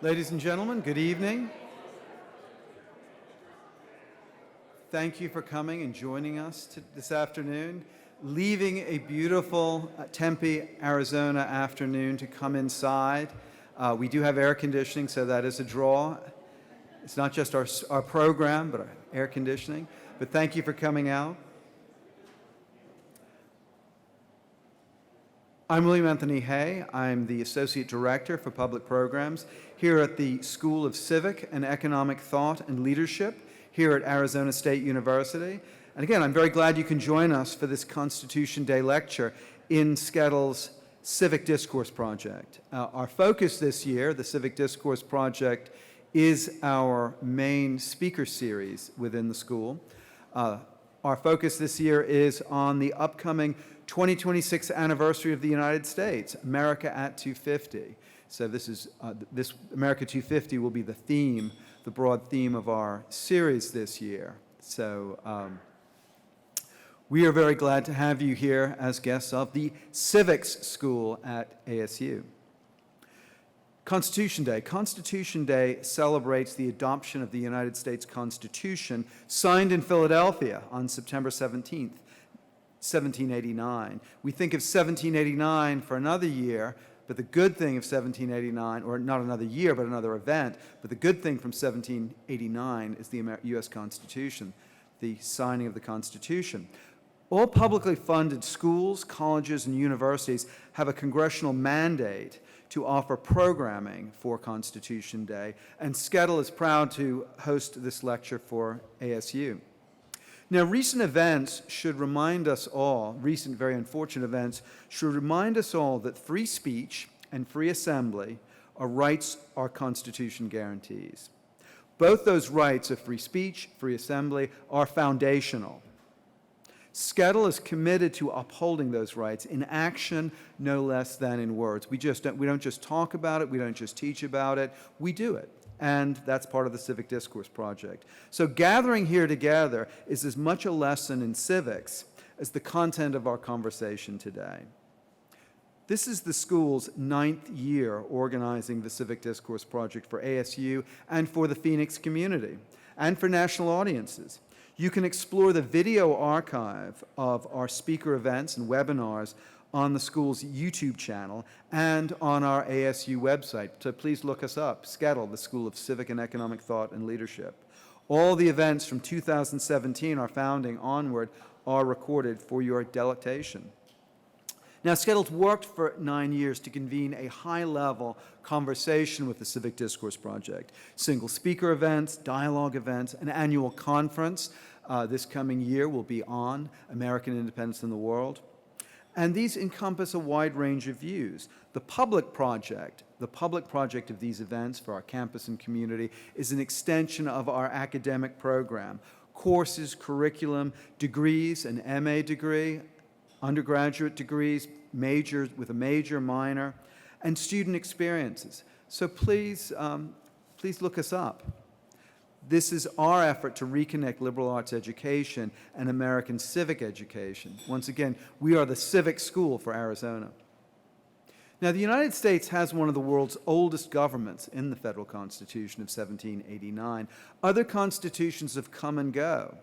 Ladies and gentlemen, good evening. Thank you for coming and joining us this afternoon. Leaving a beautiful Tempe, Arizona afternoon to come inside. We do have air conditioning, so that is a draw. It's not just our program, but our air conditioning. But thank you for coming out. I'm William Anthony Hay. I'm the Associate Director for Public Programs here at the School of Civic and Economic Thought and Leadership here at Arizona State University. And again, I'm very glad you can join us for this Constitution Day lecture in SCETL's Civic Discourse Project. Our focus this year, the Civic Discourse Project, is our main speaker series within the school. Our focus this year is on the upcoming 2026 anniversary of the United States, America at 250. So this America 250 will be the theme, the broad theme of our series this year. So we are very glad to have you here as guests of the Civics School at ASU. Constitution Day. Constitution Day celebrates the adoption of the United States Constitution signed in Philadelphia on September 17th. 1789. We think of 1789 for another year, but the good thing of 1789, or not another year, but another event, but the good thing from 1789 is the U.S. Constitution, the signing of the Constitution. All publicly funded schools, colleges, and universities have a congressional mandate to offer programming for Constitution Day, and SCETL is proud to host this lecture for ASU. Now, recent events should remind us all, recent very unfortunate events, should remind us all that free speech and free assembly are rights our Constitution guarantees. Both those rights of free speech, free assembly, are foundational. SCETL is committed to upholding those rights in action no less than in words. We don't just talk about it, we don't just teach about it, we do it. And that's part of the Civic Discourse Project. So gathering here together is as much a lesson in civics as the content of our conversation today. This is the school's 9th year organizing the Civic Discourse Project for ASU and for the Phoenix community and for national audiences. You can explore the video archive of our speaker events and webinars on the school's YouTube channel and on our ASU website. So please look us up, SCETL, the School of Civic and Economic Thought and Leadership. All the events from 2017, our founding onward, are recorded for your delectation. Now, SCETL's worked for 9 years to convene a high-level conversation with the Civic Discourse Project. Single speaker events, dialogue events, an annual conference this coming year will be on American independence in the world. And these encompass a wide range of views. The public project of these events for our campus and community is an extension of our academic program. Courses, curriculum, degrees, an MA degree, undergraduate degrees, majors with a major, minor, and student experiences. So please look us up. This is our effort to reconnect liberal arts education and American civic education. Once again, we are the civic school for Arizona. Now, the United States has one of the world's oldest governments in the federal Constitution of 1789. Other constitutions have come and go.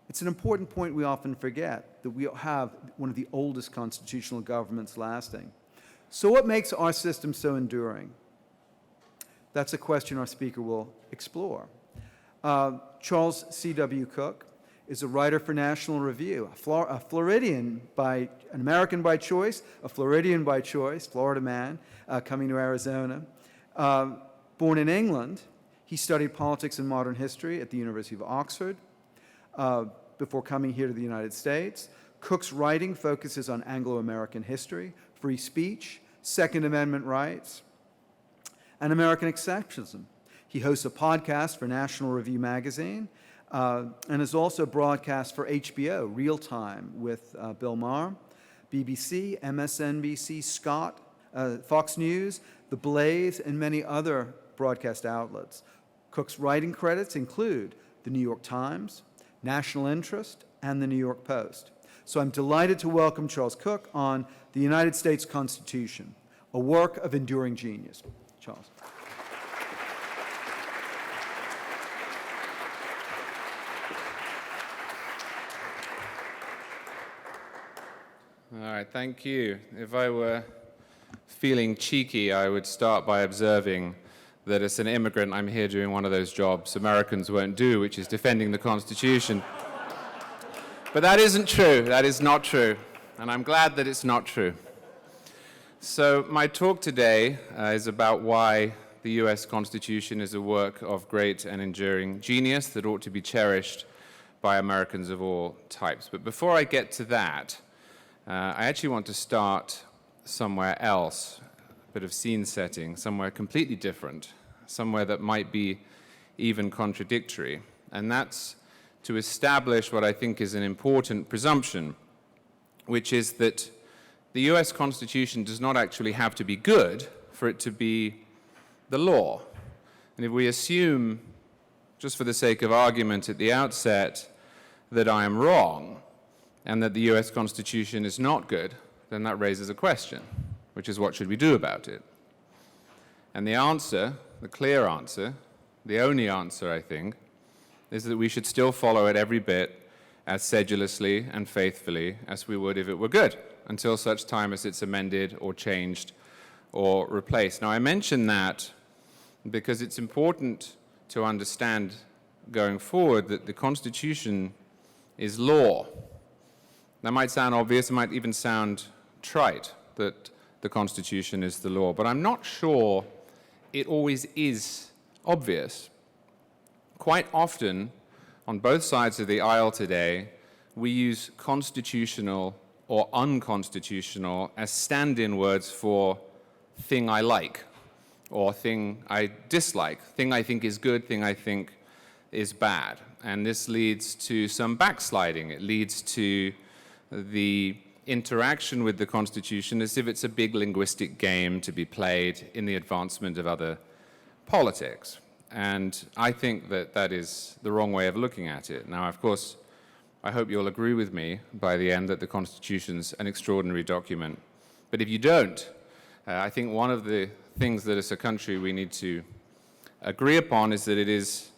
It's an important point we often forget, that we have one of the oldest constitutional governments lasting. So what makes our system so enduring? That's a question our speaker will explore. Charles C.W. Cooke is a writer for National Review, a Floridian an American by choice, a Floridian by choice, Florida man, coming to Arizona. Born in England, he studied politics and modern history at the University of Oxford before coming here to the United States. Cooke's writing focuses on Anglo-American history, free speech, Second Amendment rights, and American exceptionalism. He hosts a podcast for National Review magazine and is also broadcast for HBO, Real Time, with Bill Maher, BBC, MSNBC, Fox News, The Blaze, and many other broadcast outlets. Cooke's writing credits include The New York Times, National Interest, and The New York Post. So I'm delighted to welcome Charles Cooke on the United States Constitution, a work of enduring genius. Charles. All right, thank you. If I were feeling cheeky, I would start by observing that as an immigrant, I'm here doing one of those jobs Americans won't do, which is defending the Constitution. But that isn't true. That is not true. And I'm glad that it's not true. So my talk today is about why the US Constitution is a work of great and enduring genius that ought to be cherished by Americans of all types. But before I get to that, I actually want to start somewhere else, a bit of scene setting, somewhere completely different, somewhere that might be even contradictory. And that's to establish what I think is an important presumption, which is that the US Constitution does not actually have to be good for it to be the law. And if we assume, just for the sake of argument at the outset, that I am wrong and that the US Constitution is not good, then that raises a question, which is what should we do about it? And the answer, the clear answer, the only answer, I think, is that we should still follow it every bit as sedulously and faithfully as we would if it were good, until such time as it's amended or changed or replaced. Now, I mention that because it's important to understand going forward that the Constitution is law. That might sound obvious, it might even sound trite that the Constitution is the law, but I'm not sure it always is obvious. Quite often, on both sides of the aisle today, we use constitutional or unconstitutional as stand-in words for thing I like or thing I dislike, thing I think is good, thing I think is bad. And this leads to some backsliding. It leads to the interaction with the Constitution as if it's a big linguistic game to be played in the advancement of other politics. And I think that that is the wrong way of looking at it. Now, of course, I hope you'll agree with me by the end that the Constitution's an extraordinary document. But if you don't, I think one of the things that as a country we need to agree upon is that it is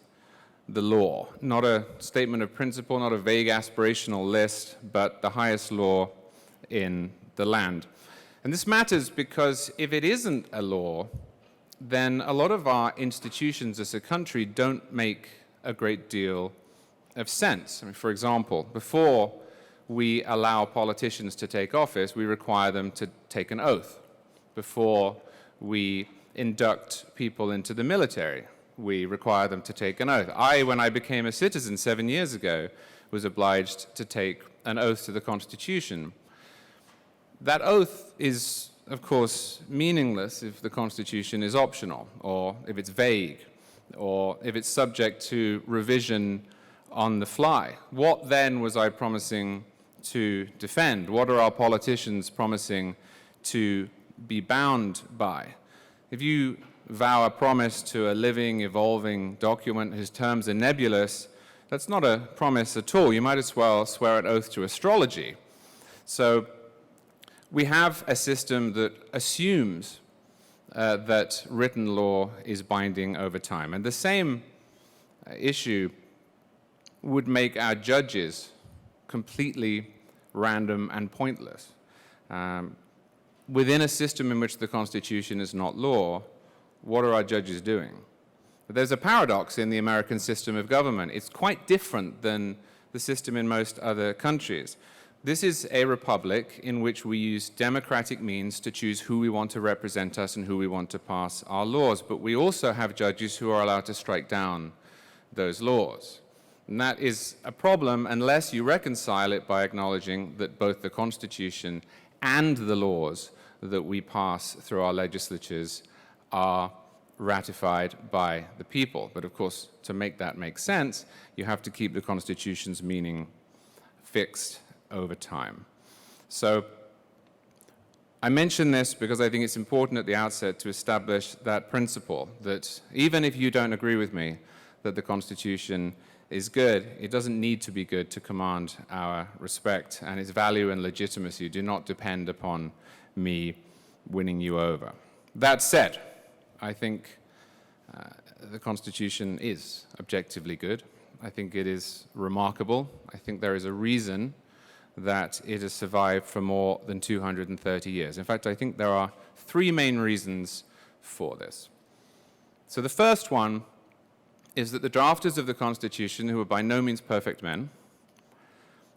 the law, not a statement of principle, not a vague aspirational list, but the highest law in the land. And this matters because if it isn't a law, then a lot of our institutions as a country don't make a great deal of sense. I mean, for example, before we allow politicians to take office, we require them to take an oath. Before we induct people into the military, we require them to take an oath. When I became a citizen 7 years ago, was obliged to take an oath to the Constitution. That oath is, of course, meaningless if the Constitution is optional, or if it's vague, or if it's subject to revision on the fly. What then was I promising to defend? What are our politicians promising to be bound by? If you vow a promise to a living, evolving document whose terms are nebulous, that's not a promise at all. You might as well swear an oath to astrology. So we have a system that assumes that written law is binding over time. And the same issue would make our judges completely random and pointless. Within a system in which the Constitution is not law, what are our judges doing? There's a paradox in the American system of government. It's quite different than the system in most other countries. This is a republic in which we use democratic means to choose who we want to represent us and who we want to pass our laws, but we also have judges who are allowed to strike down those laws. And that is a problem unless you reconcile it by acknowledging that both the Constitution and the laws that we pass through our legislatures are ratified by the people. But of course, to make that make sense, you have to keep the Constitution's meaning fixed over time. So I mention this because I think it's important at the outset to establish that principle, that even if you don't agree with me that the Constitution is good, it doesn't need to be good to command our respect, and its value and legitimacy do not depend upon me winning you over. That said, I think the Constitution is objectively good. I think it is remarkable. I think there is a reason that it has survived for more than 230 years. In fact, I think there are three main reasons for this. So the first one is that the drafters of the Constitution, who were by no means perfect men,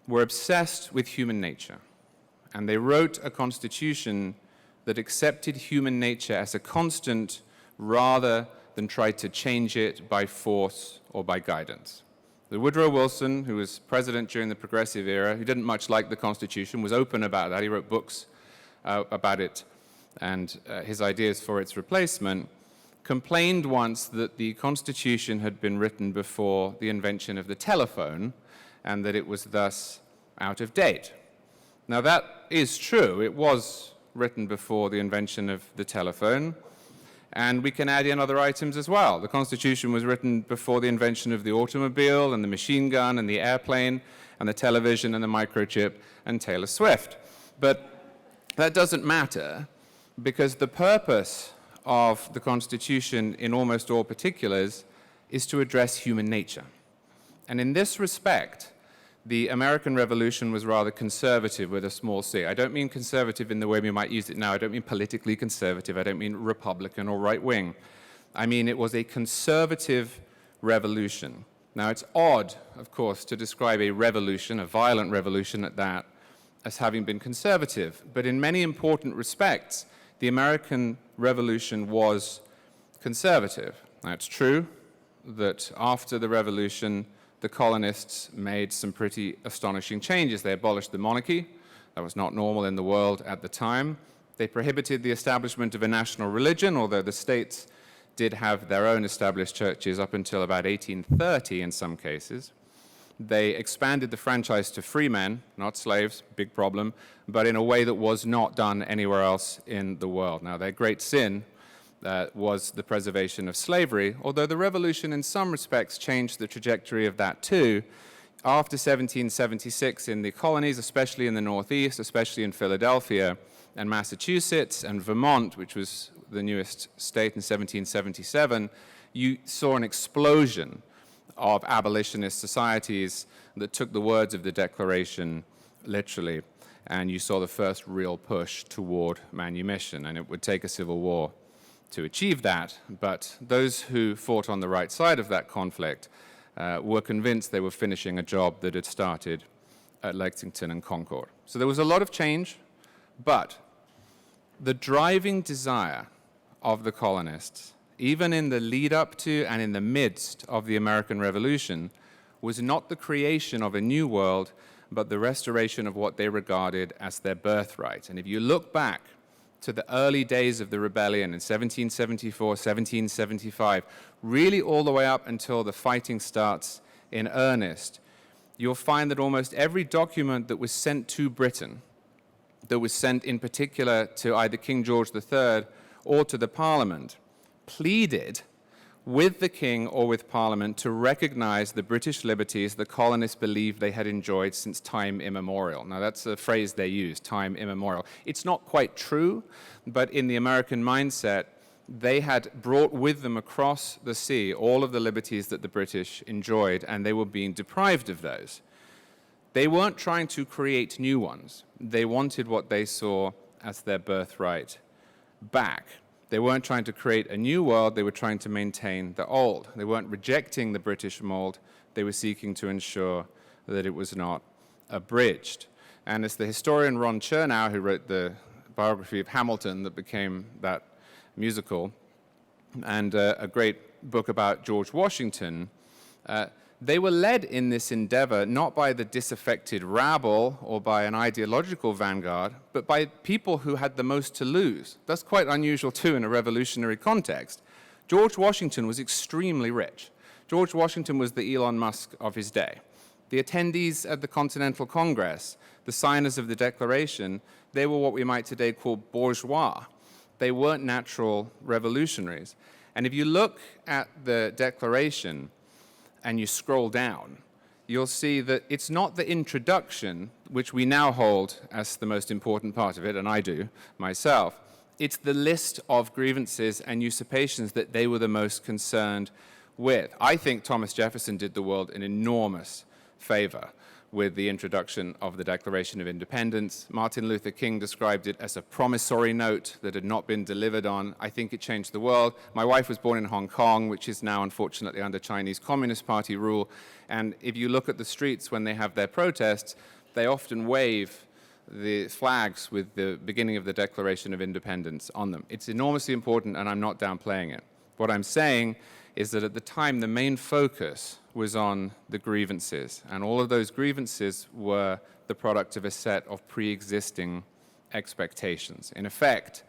were obsessed with human nature. And they wrote a Constitution that accepted human nature as a constant rather than tried to change it by force or by guidance. The Woodrow Wilson, who was president during the Progressive era, who didn't much like the Constitution, was open about that. He wrote books about it and his ideas for its replacement, complained once that the Constitution had been written before the invention of the telephone and that it was thus out of date. Now that is true. It was written before the invention of the telephone, and we can add in other items as well. The Constitution was written before the invention of the automobile and the machine gun and the airplane and the television and the microchip and Taylor Swift. But that doesn't matter, because the purpose of the Constitution in almost all particulars is to address human nature. And in this respect, the American Revolution was rather conservative with a small c. I don't mean conservative in the way we might use it now. I don't mean politically conservative. I don't mean Republican or right-wing. I mean it was a conservative revolution. Now, it's odd, of course, to describe a revolution, a violent revolution at that, as having been conservative. But in many important respects, the American Revolution was conservative. Now, it's true that after the Revolution, the colonists made some pretty astonishing changes. They abolished the monarchy. That was not normal in the world at the time. They prohibited the establishment of a national religion, although the states did have their own established churches up until about 1830 in some cases. They expanded the franchise to free men, not slaves, big problem, but in a way that was not done anywhere else in the world. Now, their great sin was the preservation of slavery, although the revolution in some respects changed the trajectory of that too. After 1776 in the colonies, especially in the Northeast, especially in Philadelphia and Massachusetts and Vermont, which was the newest state in 1777, you saw an explosion of abolitionist societies that took the words of the Declaration literally, and you saw the first real push toward manumission, and it would take a civil war to achieve that, but those who fought on the right side of that conflict were convinced they were finishing a job that had started at Lexington and Concord. So there was a lot of change, but the driving desire of the colonists, even in the lead up to and in the midst of the American Revolution, was not the creation of a new world, but the restoration of what they regarded as their birthright. And if you look back to the early days of the rebellion in 1774, 1775, really all the way up until the fighting starts in earnest, you'll find that almost every document that was sent to Britain, that was sent in particular to either King George III or to the Parliament, pleaded with the king or with Parliament to recognize the British liberties the colonists believed they had enjoyed since time immemorial. Now, that's a phrase they use, time immemorial. It's not quite true, but in the American mindset, they had brought with them across the sea all of the liberties that the British enjoyed, and they were being deprived of those. They weren't trying to create new ones. They wanted what they saw as their birthright back. They weren't trying to create a new world, they were trying to maintain the old. They weren't rejecting the British mold, they were seeking to ensure that it was not abridged. And as the historian Ron Chernow, who wrote the biography of Hamilton that became that musical, and a great book about George Washington, they were led in this endeavor not by the disaffected rabble or by an ideological vanguard, but by people who had the most to lose. That's quite unusual too in a revolutionary context. George Washington was extremely rich. George Washington was the Elon Musk of his day. The attendees at the Continental Congress, the signers of the Declaration, they were what we might today call bourgeois. They weren't natural revolutionaries. And if you look at the Declaration, and you scroll down, you'll see that it's not the introduction, which we now hold as the most important part of it, and I do myself. It's the list of grievances and usurpations that they were the most concerned with. I think Thomas Jefferson did the world an enormous favor with the introduction of the Declaration of Independence. Martin Luther King described it as a promissory note that had not been delivered on. I think it changed the world. My wife was born in Hong Kong, which is now unfortunately under Chinese Communist Party rule. And if you look at the streets when they have their protests, they often wave the flags with the beginning of the Declaration of Independence on them. It's enormously important, and I'm not downplaying it. What I'm saying is that at the time, the main focus was on the grievances, and all of those grievances were the product of a set of pre-existing expectations. In effect,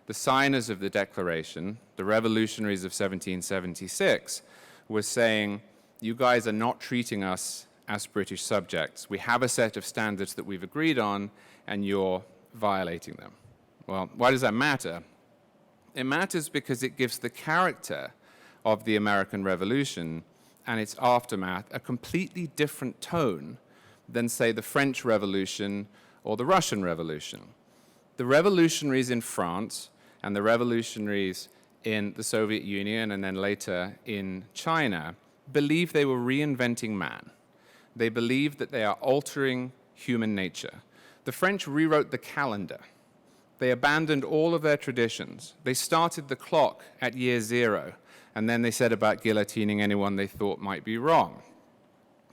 the signers of the Declaration, the revolutionaries of 1776, were saying, you guys are not treating us as British subjects. We have a set of standards that we've agreed on, and you're violating them. Well, why does that matter? It matters because it gives the character of the American Revolution and its aftermath a completely different tone than, say, the French Revolution or the Russian Revolution. The revolutionaries in France and the revolutionaries in the Soviet Union and then later in China believed they were reinventing man. They believed that they are altering human nature. The French rewrote the calendar. They abandoned all of their traditions. They started the clock at year 0, and then they said about guillotining anyone they thought might be wrong.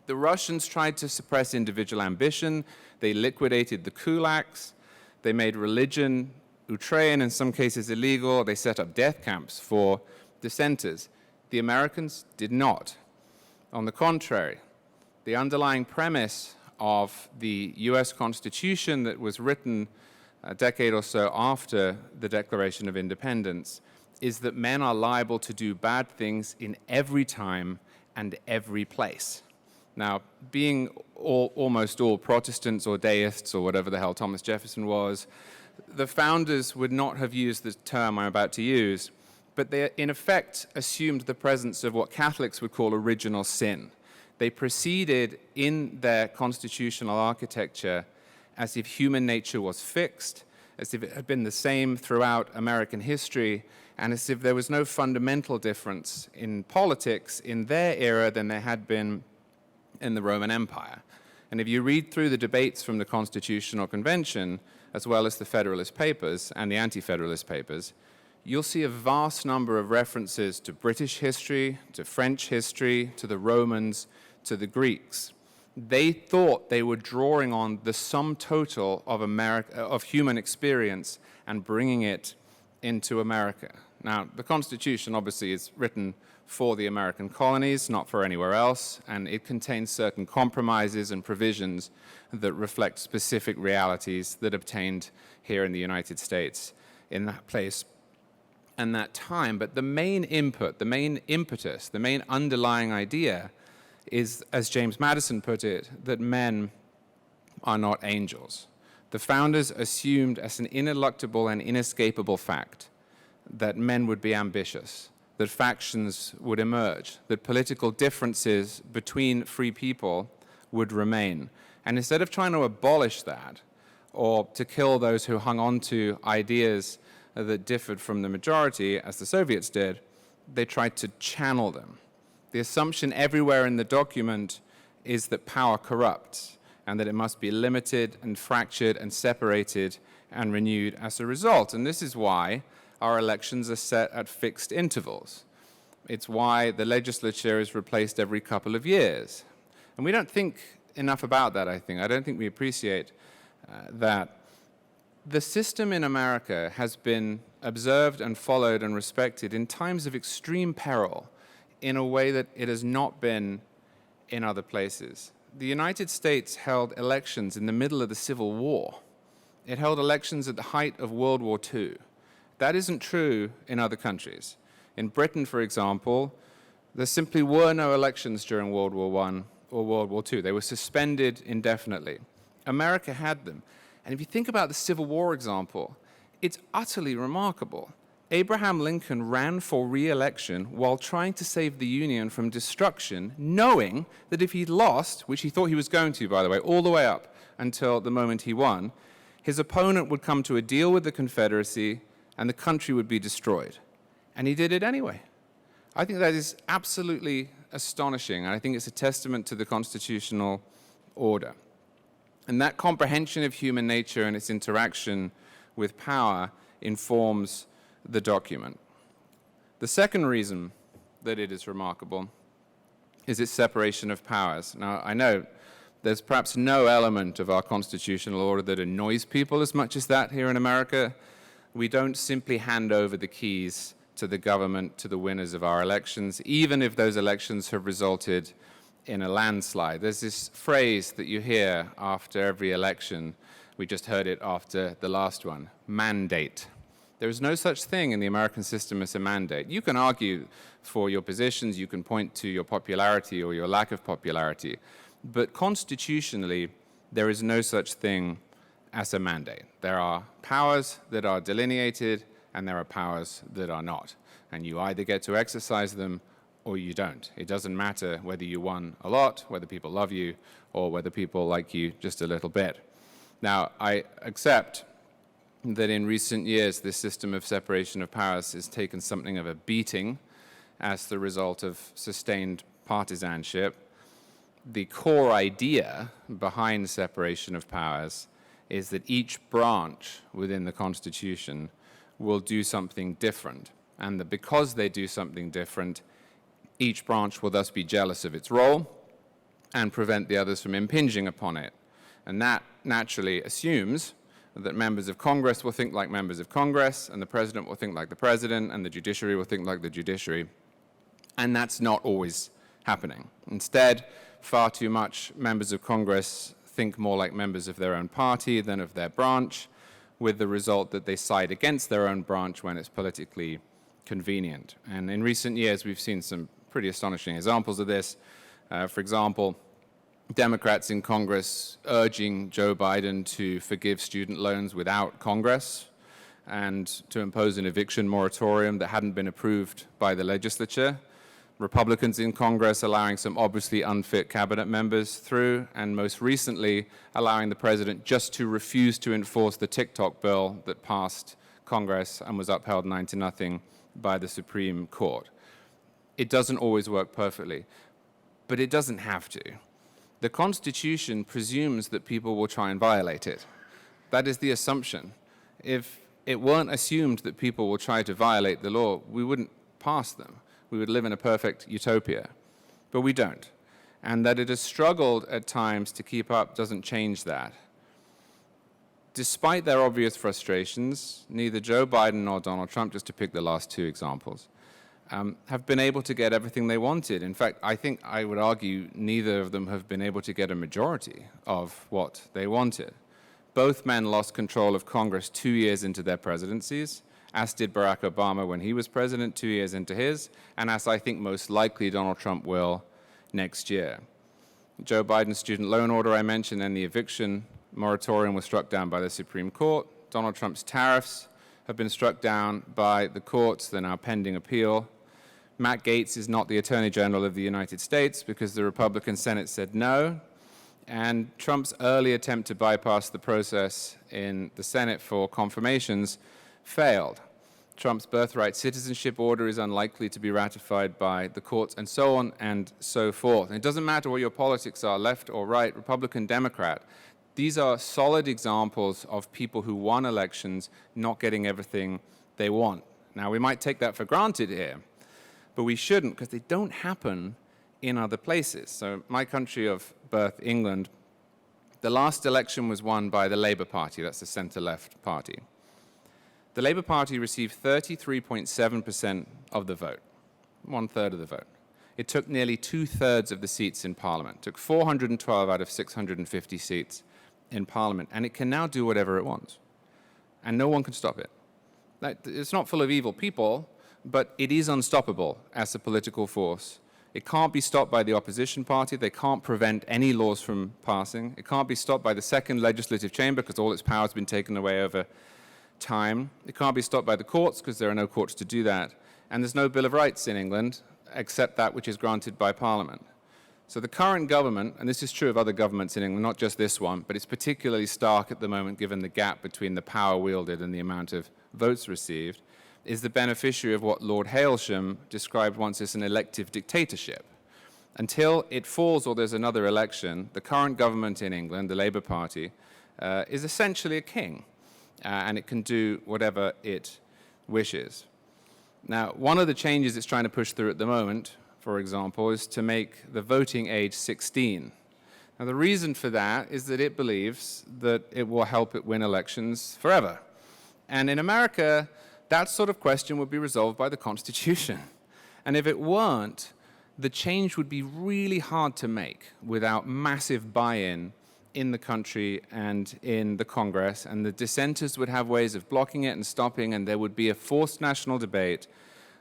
The Russians tried to suppress individual ambition. They liquidated the kulaks. They made religion outre and in some cases illegal. They set up death camps for dissenters. The Americans did not. On the contrary, the underlying premise of the US Constitution that was written a decade or so after the Declaration of Independence is that men are liable to do bad things in every time and every place. Now, being almost all Protestants or deists or whatever the hell Thomas Jefferson was, the founders would not have used the term I'm about to use, but they in effect assumed the presence of what Catholics would call original sin. They proceeded in their constitutional architecture as if human nature was fixed, as if it had been the same throughout American history, and as if there was no fundamental difference in politics in their era than there had been in the Roman Empire. And if you read through the debates from the Constitutional Convention, as well as the Federalist Papers and the Anti-Federalist Papers, you'll see a vast number of references to British history, to French history, to the Romans, to the Greeks. They thought they were drawing on the sum total of human experience and bringing it into America. Now, the Constitution obviously is written for the American colonies, not for anywhere else, and it contains certain compromises and provisions that reflect specific realities that obtained here in the United States in that place and that time. But the main input, the main impetus, the main underlying idea is, as James Madison put it, that men are not angels. The founders assumed as an ineluctable and inescapable fact that men would be ambitious, that factions would emerge, that political differences between free people would remain. And instead of trying to abolish that or to kill those who hung on to ideas that differed from the majority, as the Soviets did, they tried to channel them. The assumption everywhere in the document is that power corrupts and that it must be limited and fractured and separated and renewed as a result. And this is why our elections are set at fixed intervals. It's why the legislature is replaced every couple of years. And we don't think enough about that, I think. I don't think we appreciate that. The system in America has been observed and followed and respected in times of extreme peril in a way that it has not been in other places. The United States held elections in the middle of the Civil War. It held elections at the height of World War II. That isn't true in other countries. In Britain, for example, there simply were no elections during World War I or World War II. They were suspended indefinitely. America had them. And if you think about the Civil War example, it's utterly remarkable. Abraham Lincoln ran for re-election while trying to save the Union from destruction, knowing that if he'd lost, which he thought he was going to, by the way, all the way up until the moment he won, his opponent would come to a deal with the Confederacy and the country would be destroyed. And he did it anyway. I think that is absolutely astonishing, and I think it's a testament to the constitutional order. And that comprehension of human nature and its interaction with power informs the document. The second reason that it is remarkable is its separation of powers. Now, I know there's perhaps no element of our constitutional order that annoys people as much as that here in America. We don't simply hand over the keys to the government, to the winners of our elections, even if those elections have resulted in a landslide. There's this phrase that you hear after every election. We just heard it after the last one, mandate. There is no such thing in the American system as a mandate. You can argue for your positions, you can point to your popularity or your lack of popularity, but constitutionally, there is no such thing as a mandate. There are powers that are delineated, and there are powers that are not. And you either get to exercise them or you don't. It doesn't matter whether you won a lot, whether people love you, or whether people like you just a little bit. Now, I accept that in recent years, this system of separation of powers has taken something of a beating as the result of sustained partisanship. The core idea behind separation of powers is that each branch within the Constitution will do something different, and that because they do something different, each branch will thus be jealous of its role and prevent the others from impinging upon it. And that naturally assumes that members of Congress will think like members of Congress, and the president will think like the president, and the judiciary will think like the judiciary. And that's not always happening. Instead, far too much members of Congress think more like members of their own party than of their branch, with the result that they side against their own branch when it's politically convenient. And in recent years, we've seen some pretty astonishing examples of this. For example, Democrats in Congress urging Joe Biden to forgive student loans without Congress and to impose an eviction moratorium that hadn't been approved by the legislature. Republicans in Congress allowing some obviously unfit cabinet members through, and most recently allowing the president just to refuse to enforce the TikTok bill that passed Congress and was upheld 9-0 by the Supreme Court. It doesn't always work perfectly, but it doesn't have to. The Constitution presumes that people will try and violate it. That is the assumption. If it weren't assumed that people will try to violate the law, we wouldn't pass them. We would live in a perfect utopia, but we don't. And that it has struggled at times to keep up doesn't change that. Despite their obvious frustrations, neither Joe Biden nor Donald Trump, just to pick the last two examples, have been able to get everything they wanted. In fact, I think I would argue neither of them have been able to get a majority of what they wanted. Both men lost control of Congress 2 years into their presidencies, as did Barack Obama when he was president 2 years into his, and as I think most likely Donald Trump will next year. Joe Biden's student loan order I mentioned and the eviction moratorium was struck down by the Supreme Court. Donald Trump's tariffs have been struck down by the courts. They're now pending appeal. Matt Gaetz is not the Attorney General of the United States because the Republican Senate said no. And Trump's early attempt to bypass the process in the Senate for confirmations failed. Trump's birthright citizenship order is unlikely to be ratified by the courts, and so on and so forth. And it doesn't matter what your politics are, left or right, Republican, Democrat. These are solid examples of people who won elections not getting everything they want. Now, we might take that for granted here, but we shouldn't, because they don't happen in other places. So my country of birth, England, the last election was won by the Labour Party. That's the centre-left party. The Labour Party received 33.7% of the vote, 1/3 of the vote. It took nearly 2/3 of the seats in Parliament. It took 412 out of 650 seats in Parliament, and it can now do whatever it wants, and no one can stop it. It's not full of evil people, but it is unstoppable as a political force. It can't be stopped by the opposition party. They can't prevent any laws from passing. It can't be stopped by the second legislative chamber because all its power has been taken away over time. It can't be stopped by the courts because there are no courts to do that. And there's no Bill of Rights in England except that which is granted by Parliament. So the current government, and this is true of other governments in England, not just this one, but it's particularly stark at the moment given the gap between the power wielded and the amount of votes received, is the beneficiary of what Lord Hailsham described once as an elective dictatorship. Until it falls or there's another election, the current government in England, the Labour Party, is essentially a king, and it can do whatever it wishes. Now, one of the changes it's trying to push through at the moment, for example, is to make the voting age 16. Now, the reason for that is that it believes that it will help it win elections forever. And in America, that sort of question would be resolved by the Constitution. And if it weren't, the change would be really hard to make without massive buy-in in the country and in the Congress, and the dissenters would have ways of blocking it and stopping, and there would be a forced national debate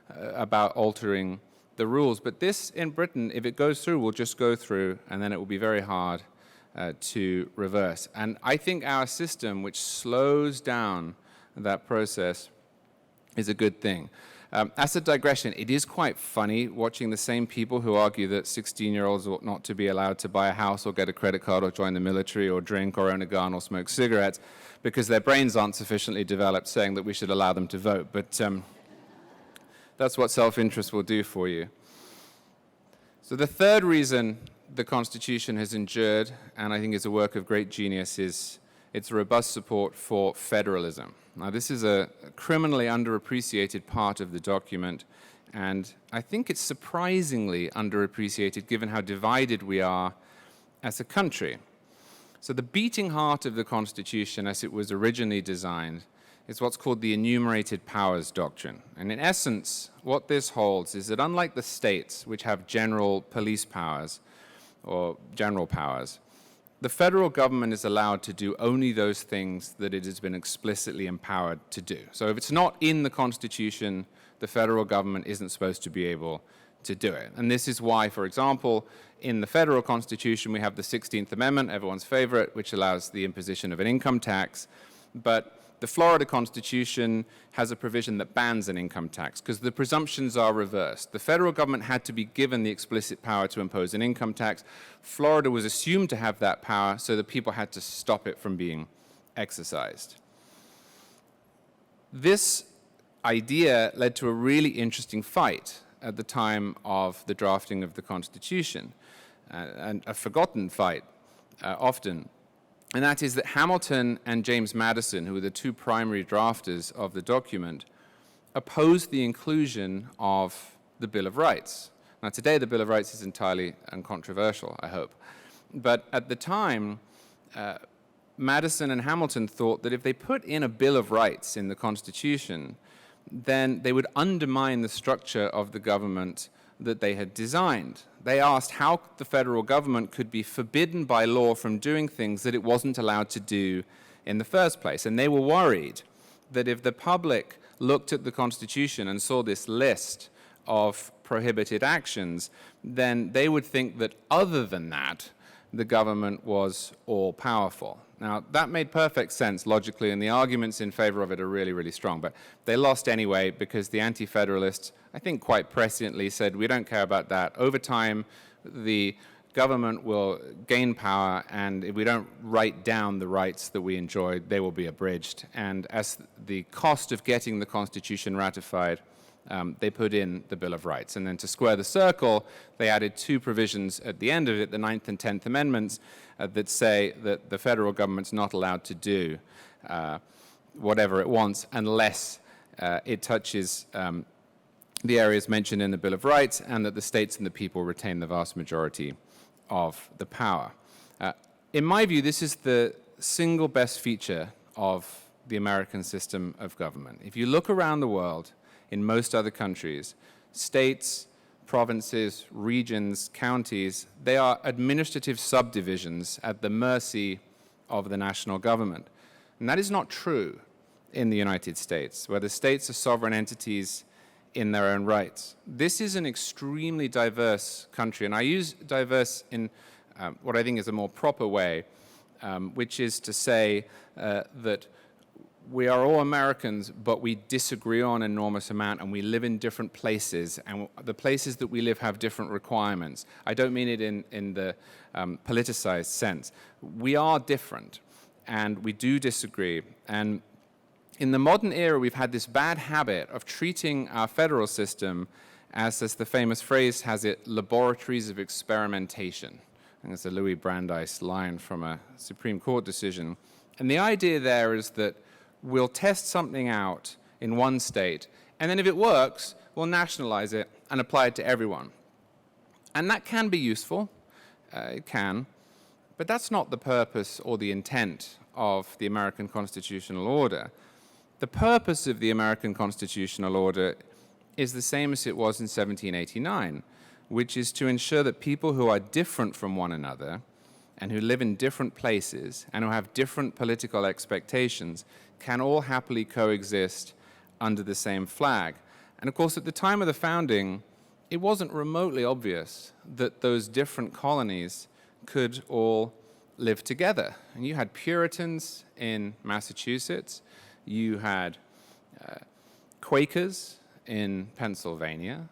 about altering the rules. But this, in Britain, if it goes through, will just go through, and then it will be very hard to reverse. And I think our system, which slows down that process, is a good thing. As a digression, it is quite funny watching the same people who argue that 16-year-olds ought not to be allowed to buy a house or get a credit card or join the military or drink or own a gun or smoke cigarettes because their brains aren't sufficiently developed, saying that we should allow them to vote. But that's what self-interest will do for you. So the third reason the Constitution has endured, and I think is a work of great genius, is its robust support for federalism. Now, this is a criminally underappreciated part of the document, and I think it's surprisingly underappreciated given how divided we are as a country. So the beating heart of the Constitution, as it was originally designed, is what's called the enumerated powers doctrine. And in essence, what this holds is that unlike the states, which have general police powers or general powers, the federal government is allowed to do only those things that it has been explicitly empowered to do. So if it's not in the Constitution, the federal government isn't supposed to be able to do it. And this is why, for example, in the federal Constitution, we have the 16th Amendment, everyone's favorite, which allows the imposition of an income tax. But the Florida Constitution has a provision that bans an income tax because the presumptions are reversed. The federal government had to be given the explicit power to impose an income tax. Florida was assumed to have that power, so the people had to stop it from being exercised. This idea led to a really interesting fight at the time of the drafting of the Constitution, and a forgotten fight often. And that is that Hamilton and James Madison, who were the two primary drafters of the document, opposed the inclusion of the Bill of Rights. Now, today, the Bill of Rights is entirely uncontroversial, I hope. But at the time, Madison and Hamilton thought that if they put in a Bill of Rights in the Constitution, then they would undermine the structure of the government that they had designed. They asked how the federal government could be forbidden by law from doing things that it wasn't allowed to do in the first place. And they were worried that if the public looked at the Constitution and saw this list of prohibited actions, then they would think that other than that, the government was all-powerful. Now, that made perfect sense logically, and the arguments in favor of it are really, really strong. But they lost anyway because the anti-federalists, I think quite presciently, said, we don't care about that. Over time, the government will gain power, and if we don't write down the rights that we enjoy, they will be abridged. And as the cost of getting the Constitution ratified, they put in the Bill of Rights. And then to square the circle, they added two provisions at the end of it, the 9th and 10th Amendments, that say that the federal government's not allowed to do whatever it wants unless it touches the areas mentioned in the Bill of Rights, and that the states and the people retain the vast majority of the power. In my view, this is the single best feature of the American system of government. If you look around the world, in most other countries, states, provinces, regions, counties, they are administrative subdivisions at the mercy of the national government. And that is not true in the United States, where the states are sovereign entities in their own rights. This is an extremely diverse country, and I use diverse in what I think is a more proper way, which is to say that we are all Americans, but we disagree on an enormous amount, and we live in different places, and the places that we live have different requirements. I don't mean it in the politicized sense. We are different, and we do disagree. And in the modern era, we've had this bad habit of treating our federal system as the famous phrase has it, laboratories of experimentation. And it's a Louis Brandeis line from a Supreme Court decision. And the idea there is that we'll test something out in one state, and then if it works, we'll nationalize it and apply it to everyone. And that can be useful, it can, but that's not the purpose or the intent of the American constitutional order. The purpose of the American constitutional order is the same as it was in 1789, which is to ensure that people who are different from one another and who live in different places and who have different political expectations can all happily coexist under the same flag. And of course, at the time of the founding, it wasn't remotely obvious that those different colonies could all live together. And you had Puritans in Massachusetts, you had Quakers in Pennsylvania,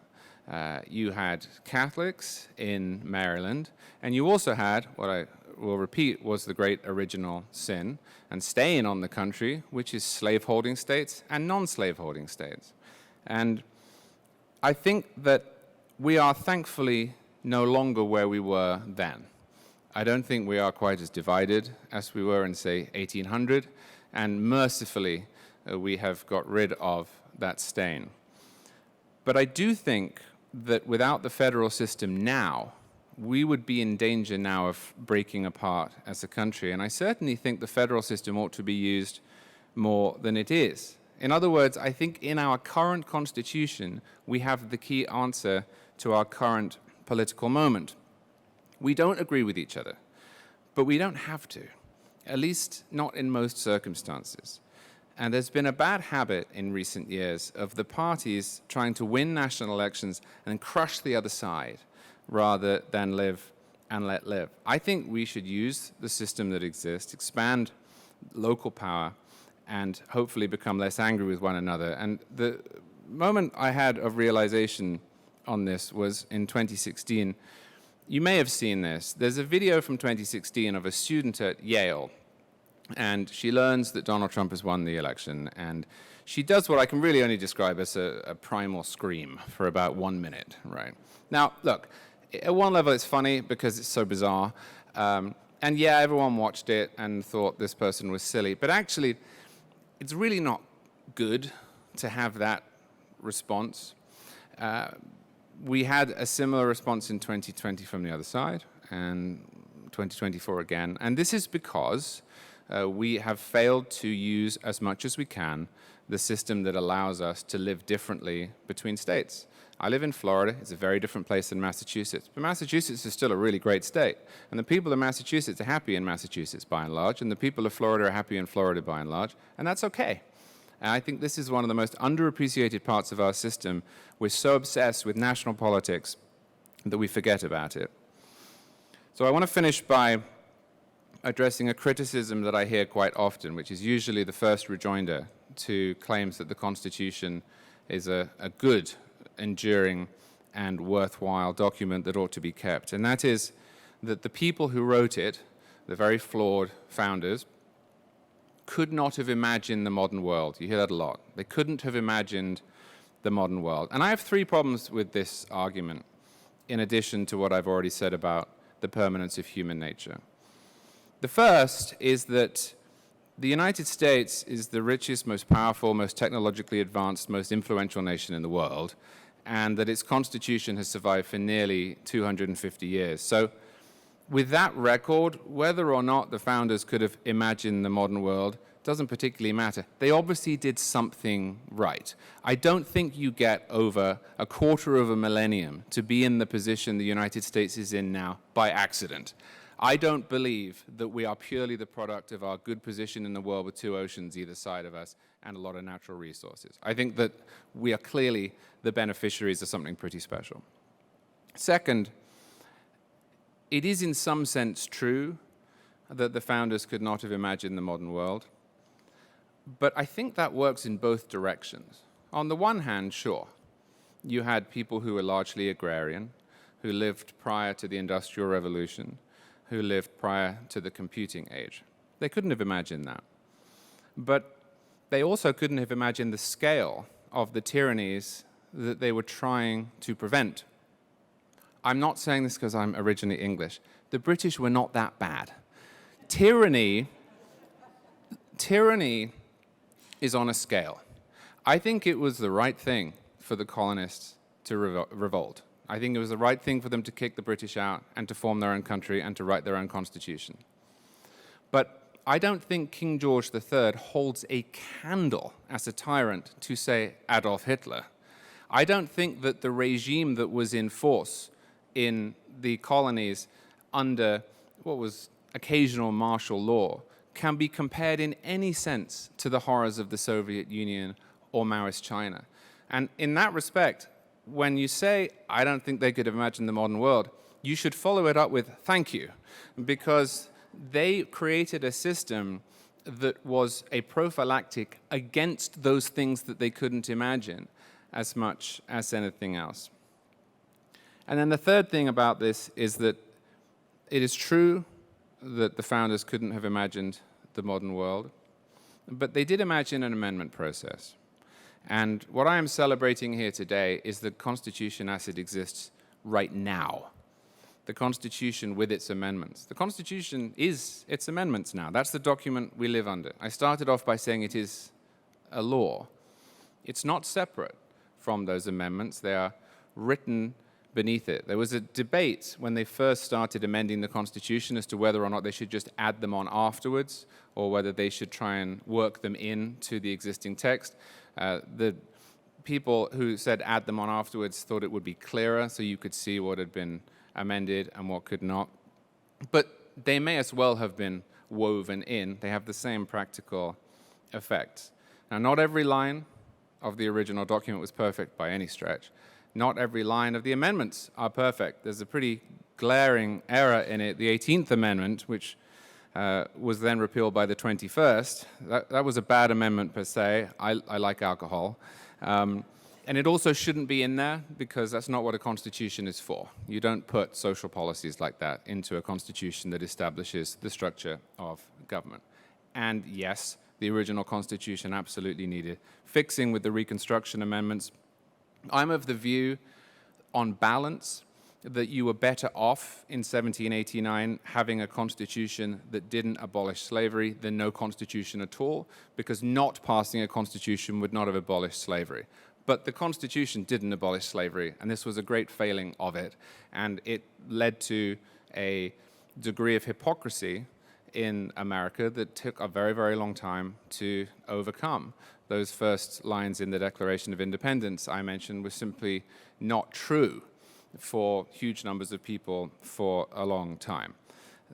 you had Catholics in Maryland, and you also had, what I will repeat was the great original sin and stain on the country, which is slaveholding states and non-slaveholding states. And I think that we are thankfully no longer where we were then. I don't think we are quite as divided as we were in, say, 1800, and mercifully we have got rid of that stain. But I do think that without the federal system now, we would be in danger now of breaking apart as a country. And I certainly think the federal system ought to be used more than it is. In other words, I think in our current constitution, we have the key answer to our current political moment. We don't agree with each other, but we don't have to, at least not in most circumstances. And there's been a bad habit in recent years of the parties trying to win national elections and crush the other side rather than live and let live. I think we should use the system that exists, expand local power, and hopefully become less angry with one another. And the moment I had of realization on this was in 2016. You may have seen this. There's a video from 2016 of a student at Yale, and she learns that Donald Trump has won the election, and she does what I can really only describe as a primal scream for about 1 minute, right? Now, look, at one level it's funny because it's so bizarre, and yeah, everyone watched it and thought this person was silly, but actually, it's really not good to have that response. We had a similar response in 2020 from the other side, and 2024 again, and this is because we have failed to use as much as we can the system that allows us to live differently between states. I live in Florida. It's a very different place than Massachusetts, but Massachusetts is still a really great state, and the people of Massachusetts are happy in Massachusetts by and large, and the people of Florida are happy in Florida by and large, and that's okay. And I think this is one of the most underappreciated parts of our system. We're so obsessed with national politics that we forget about it. So I want to finish by addressing a criticism that I hear quite often, which is usually the first rejoinder to claims that the Constitution is a good, enduring, and worthwhile document that ought to be kept. And that is that the people who wrote it, the very flawed founders, could not have imagined the modern world. You hear that a lot. They couldn't have imagined the modern world. And I have three problems with this argument, in addition to what I've already said about the permanence of human nature. The first is that the United States is the richest, most powerful, most technologically advanced, most influential nation in the world, and that its constitution has survived for nearly 250 years. So with that record, whether or not the founders could have imagined the modern world doesn't particularly matter. They obviously did something right. I don't think you get over a quarter of a millennium to be in the position the United States is in now by accident. I don't believe that we are purely the product of our good position in the world with two oceans either side of us and a lot of natural resources. I think that we are clearly the beneficiaries of something pretty special. Second, it is in some sense true that the founders could not have imagined the modern world, but I think that works in both directions. On the one hand, sure, you had people who were largely agrarian, who lived prior to the Industrial Revolution, who lived prior to the computing age. They couldn't have imagined that. But they also couldn't have imagined the scale of the tyrannies that they were trying to prevent. I'm not saying this because I'm originally English. The British were not that bad. Tyranny is on a scale. I think it was the right thing for the colonists to revolt. I think it was the right thing for them to kick the British out and to form their own country and to write their own constitution. But I don't think King George III holds a candle as a tyrant to, say, Adolf Hitler. I don't think that the regime that was in force in the colonies under what was occasional martial law can be compared in any sense to the horrors of the Soviet Union or Maoist China. And in that respect, when you say, I don't think they could have imagined the modern world, you should follow it up with thank you, because they created a system that was a prophylactic against those things that they couldn't imagine as much as anything else. And then the third thing about this is that it is true that the founders couldn't have imagined the modern world, but they did imagine an amendment process. And what I am celebrating here today is the Constitution as it exists right now. The Constitution with its amendments. The Constitution is its amendments now. That's the document we live under. I started off by saying it is a law. It's not separate from those amendments. They are written beneath it. There was a debate when they first started amending the Constitution as to whether or not they should just add them on afterwards or whether they should try and work them into the existing text. The people who said add them on afterwards thought it would be clearer so you could see what had been amended and what could not. But they may as well have been woven in. They have the same practical effects. Now, not every line of the original document was perfect by any stretch. Not every line of the amendments are perfect. There's a pretty glaring error in it. The 18th Amendment, which was then repealed by the 21st, that was a bad amendment per se. I like alcohol. And it also shouldn't be in there because that's not what a constitution is for. You don't put social policies like that into a constitution that establishes the structure of government. And yes, the original constitution absolutely needed fixing with the Reconstruction Amendments. I'm of the view, on balance, that you were better off in 1789 having a constitution that didn't abolish slavery than no constitution at all, because not passing a constitution would not have abolished slavery. But the Constitution didn't abolish slavery, and this was a great failing of it, and it led to a degree of hypocrisy in America that took a very, very long time to overcome. Those first lines in the Declaration of Independence I mentioned were simply not true for huge numbers of people for a long time.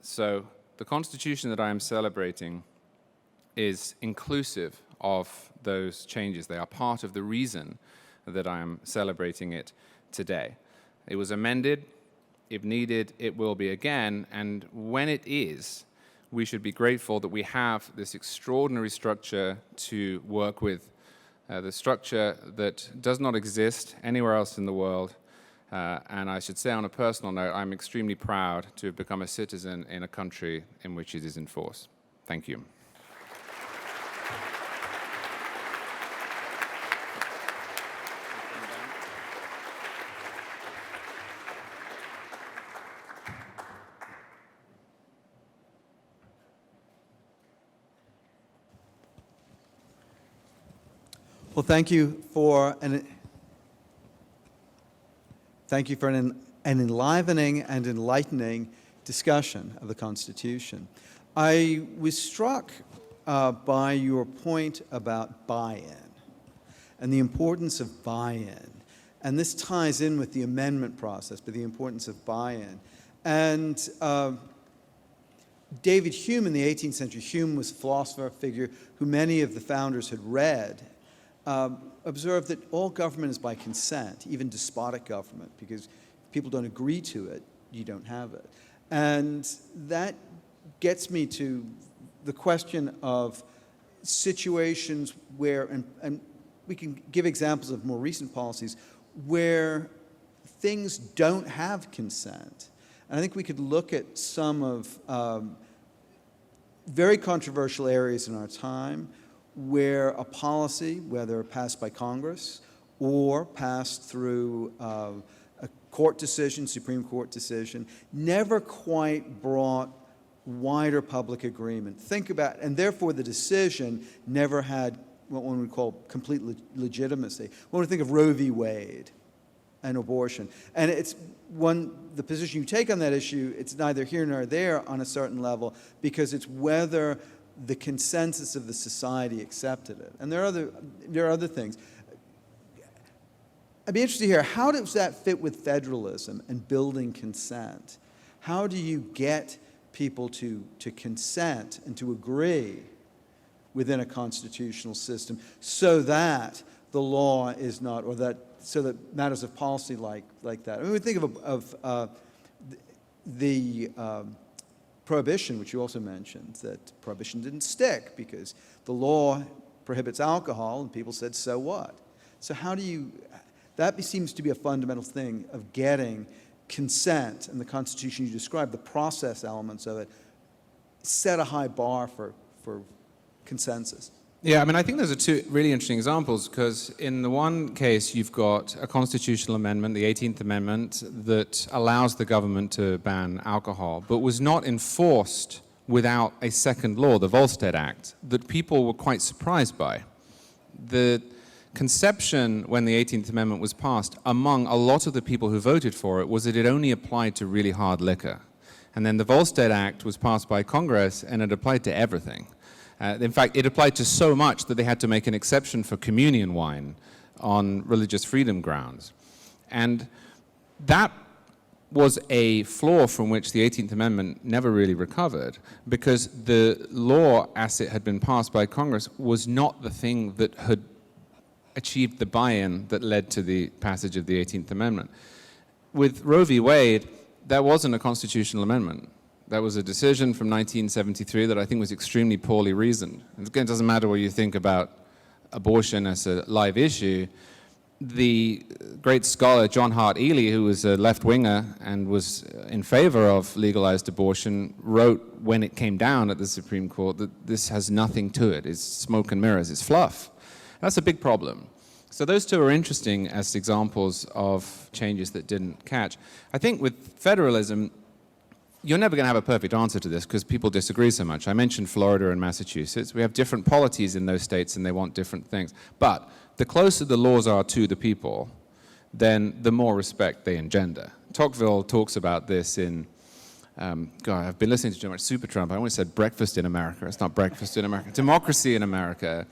So the Constitution that I am celebrating is inclusive of those changes. They are part of the reason that I am celebrating it today. It was amended. If needed, it will be again. And when it is, we should be grateful that we have this extraordinary structure to work with, the structure that does not exist anywhere else in the world. And I should say on a personal note, I'm extremely proud to have become a citizen in a country in which it is in force. Thank you. Well, thank you for an enlivening and enlightening discussion of the Constitution. I was struck by your point about buy-in and the importance of buy-in. And this ties in with the amendment process, but the importance of buy-in. And David Hume in the 18th century, Hume was a philosopher, a figure who many of the founders had read, observed that all government is by consent, even despotic government, because if people don't agree to it, you don't have it. And that gets me to the question of situations where, and we can give examples of more recent policies, where things don't have consent. And I think we could look at some of very controversial areas in our time where a policy, whether passed by Congress or passed through a court decision, Supreme Court decision, never quite brought wider public agreement. Think about, and therefore the decision never had what one would call complete legitimacy. When we think of Roe v. Wade and abortion, and it's the position you take on that issue, it's neither here nor there on a certain level, because it's whether the consensus of the society accepted it. And there are other things. I'd be interested to hear, how does that fit with federalism and building consent? How do you get people to consent and to agree within a constitutional system so that the law is not, or that, so that matters of policy like that? I mean, we think of the prohibition, which you also mentioned, that prohibition didn't stick because the law prohibits alcohol, and people said, so what? So how do you, that seems to be a fundamental thing of getting consent, and the Constitution you described, the process elements of it, set a high bar for consensus. Yeah, I mean, I think those are two really interesting examples, because in the one case, you've got a constitutional amendment, the 18th Amendment, that allows the government to ban alcohol, but was not enforced without a second law, the Volstead Act, that people were quite surprised by. The conception when the 18th Amendment was passed among a lot of the people who voted for it was that it only applied to really hard liquor. And then the Volstead Act was passed by Congress, and it applied to everything. In fact, it applied to so much that they had to make an exception for communion wine on religious freedom grounds. And that was a flaw from which the 18th Amendment never really recovered, because the law, as it had been passed by Congress, was not the thing that had achieved the buy-in that led to the passage of the 18th Amendment. With Roe v. Wade, that wasn't a constitutional amendment. That was a decision from 1973 that I think was extremely poorly reasoned. And again, it doesn't matter what you think about abortion as a live issue. The great scholar John Hart Ely, who was a left-winger and was in favor of legalized abortion, wrote when it came down at the Supreme Court that this has nothing to it. It's smoke and mirrors. It's fluff. That's a big problem. So those two are interesting as examples of changes that didn't catch. I think with federalism, you're never going to have a perfect answer to this because people disagree so much. I mentioned Florida and Massachusetts. We have different polities in those states, and they want different things. But the closer the laws are to the people, then the more respect they engender. Tocqueville talks about this in, God, I've been listening to too much Super Trump. I almost said Breakfast in America. It's not Breakfast in America. Democracy in America,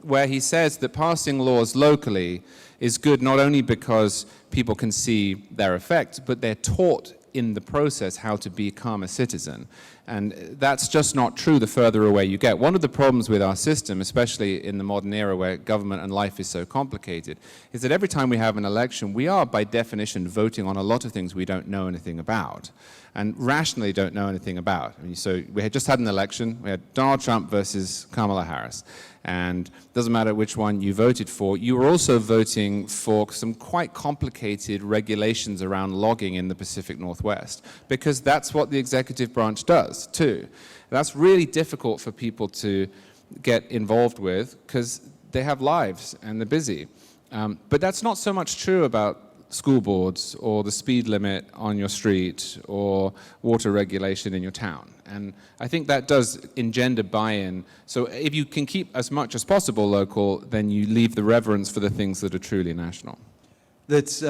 where he says that passing laws locally is good not only because people can see their effect, but they're taught in the process how to become a citizen. And that's just not true the further away you get. One of the problems with our system, especially in the modern era where government and life is so complicated, is that every time we have an election, we are by definition voting on a lot of things we don't know anything about, and rationally don't know anything about. I mean, so we had just had an election. We had Donald Trump versus Kamala Harris. And it doesn't matter which one you voted for, you were also voting for some quite complicated regulations around logging in the Pacific Northwest, because that's what the executive branch does too. That's really difficult for people to get involved with because they have lives and they're busy. But that's not so much true about school boards or the speed limit on your street or water regulation in your town. And I think that does engender buy-in. So if you can keep as much as possible local, then you leave the reverence for the things that are truly national. This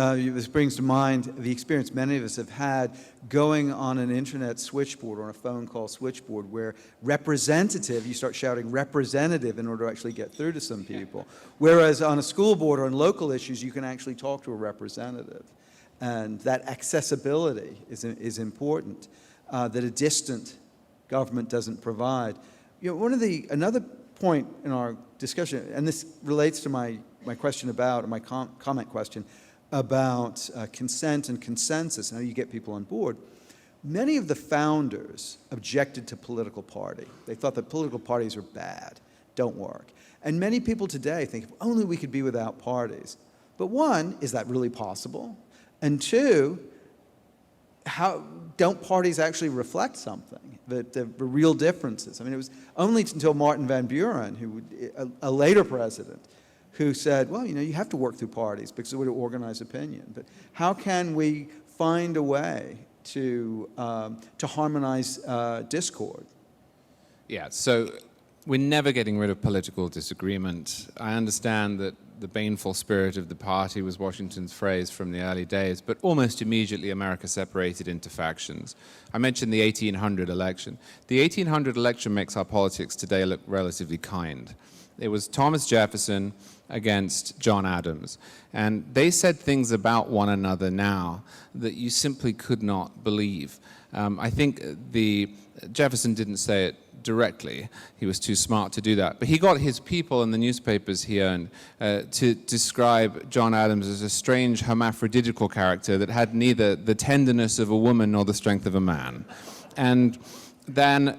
brings to mind the experience many of us have had going on an internet switchboard or on a phone call switchboard where representative, you start shouting representative in order to actually get through to some people. Whereas on a school board or on local issues, you can actually talk to a representative. And that accessibility is important, that a distant government doesn't provide. You know, another point in our discussion, and this relates to my question about, or my comment question, about consent and consensus, and how you get people on board. Many of the founders objected to political party. They thought that political parties are bad, don't work. And many people today think, if only we could be without parties. But one, is that really possible? And two, how don't parties actually reflect something, the real differences? I mean, it was only until Martin Van Buren, a later president, who said, well, you have to work through parties because it would organize opinion. But how can we find a way to harmonize discord? Yeah, so we're never getting rid of political disagreement. I understand that the baneful spirit of the party was Washington's phrase from the early days, but almost immediately America separated into factions. I mentioned the 1800 election. The 1800 election makes our politics today look relatively kind. It was Thomas Jefferson against John Adams. And they said things about one another now that you simply could not believe. I think Jefferson didn't say it directly. He was too smart to do that. But he got his people in the newspapers here to describe John Adams as a strange hermaphroditical character that had neither the tenderness of a woman nor the strength of a man. And then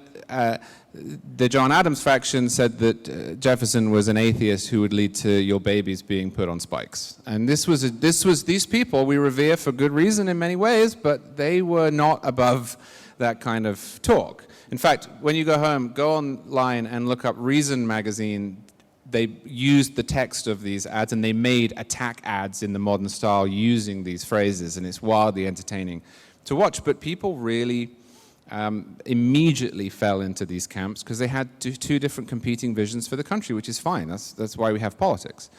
the John Adams faction said that Jefferson was an atheist who would lead to your babies being put on spikes. And these people we revere for good reason in many ways, but they were not above that kind of talk. In fact, when you go home, go online and look up Reason magazine. They used the text of these ads and they made attack ads in the modern style using these phrases, and it's wildly entertaining to watch. But people really immediately fell into these camps because they had two different competing visions for the country, which is fine. That's why we have politics.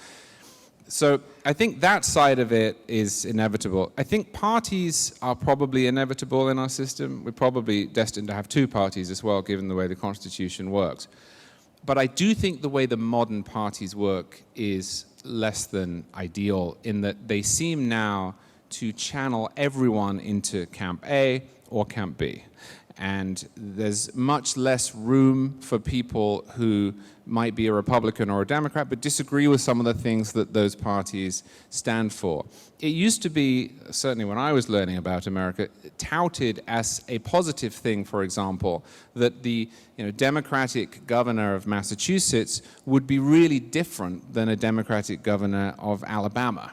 So I think that side of it is inevitable. I think parties are probably inevitable in our system. We're probably destined to have two parties as well, given the way the Constitution works. But I do think the way the modern parties work is less than ideal in that they seem now to channel everyone into Camp A or Camp B. And there's much less room for people who might be a Republican or a Democrat but disagree with some of the things that those parties stand for. It used to be, certainly when I was learning about America, touted as a positive thing, for example, that the Democratic governor of Massachusetts would be really different than a Democratic governor of Alabama.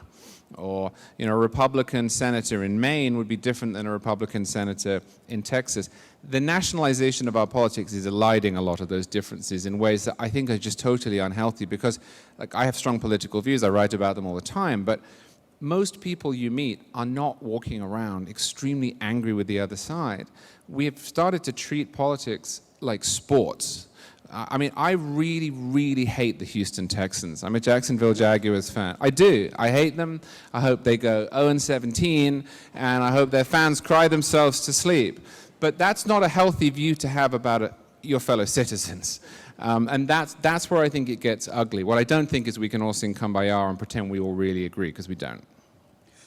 Or a Republican senator in Maine would be different than a Republican senator in Texas. The nationalization of our politics is eliding a lot of those differences in ways that I think are just totally unhealthy because, I have strong political views, I write about them all the time, but most people you meet are not walking around extremely angry with the other side. We have started to treat politics like sports. I really, really hate the Houston Texans. I'm a Jacksonville Jaguars fan. I do. I hate them. I hope they go 0-17, and I hope their fans cry themselves to sleep. But that's not a healthy view to have about your fellow citizens. And that's where I think it gets ugly. What I don't think is we can all sing Kumbaya and pretend we all really agree, because we don't.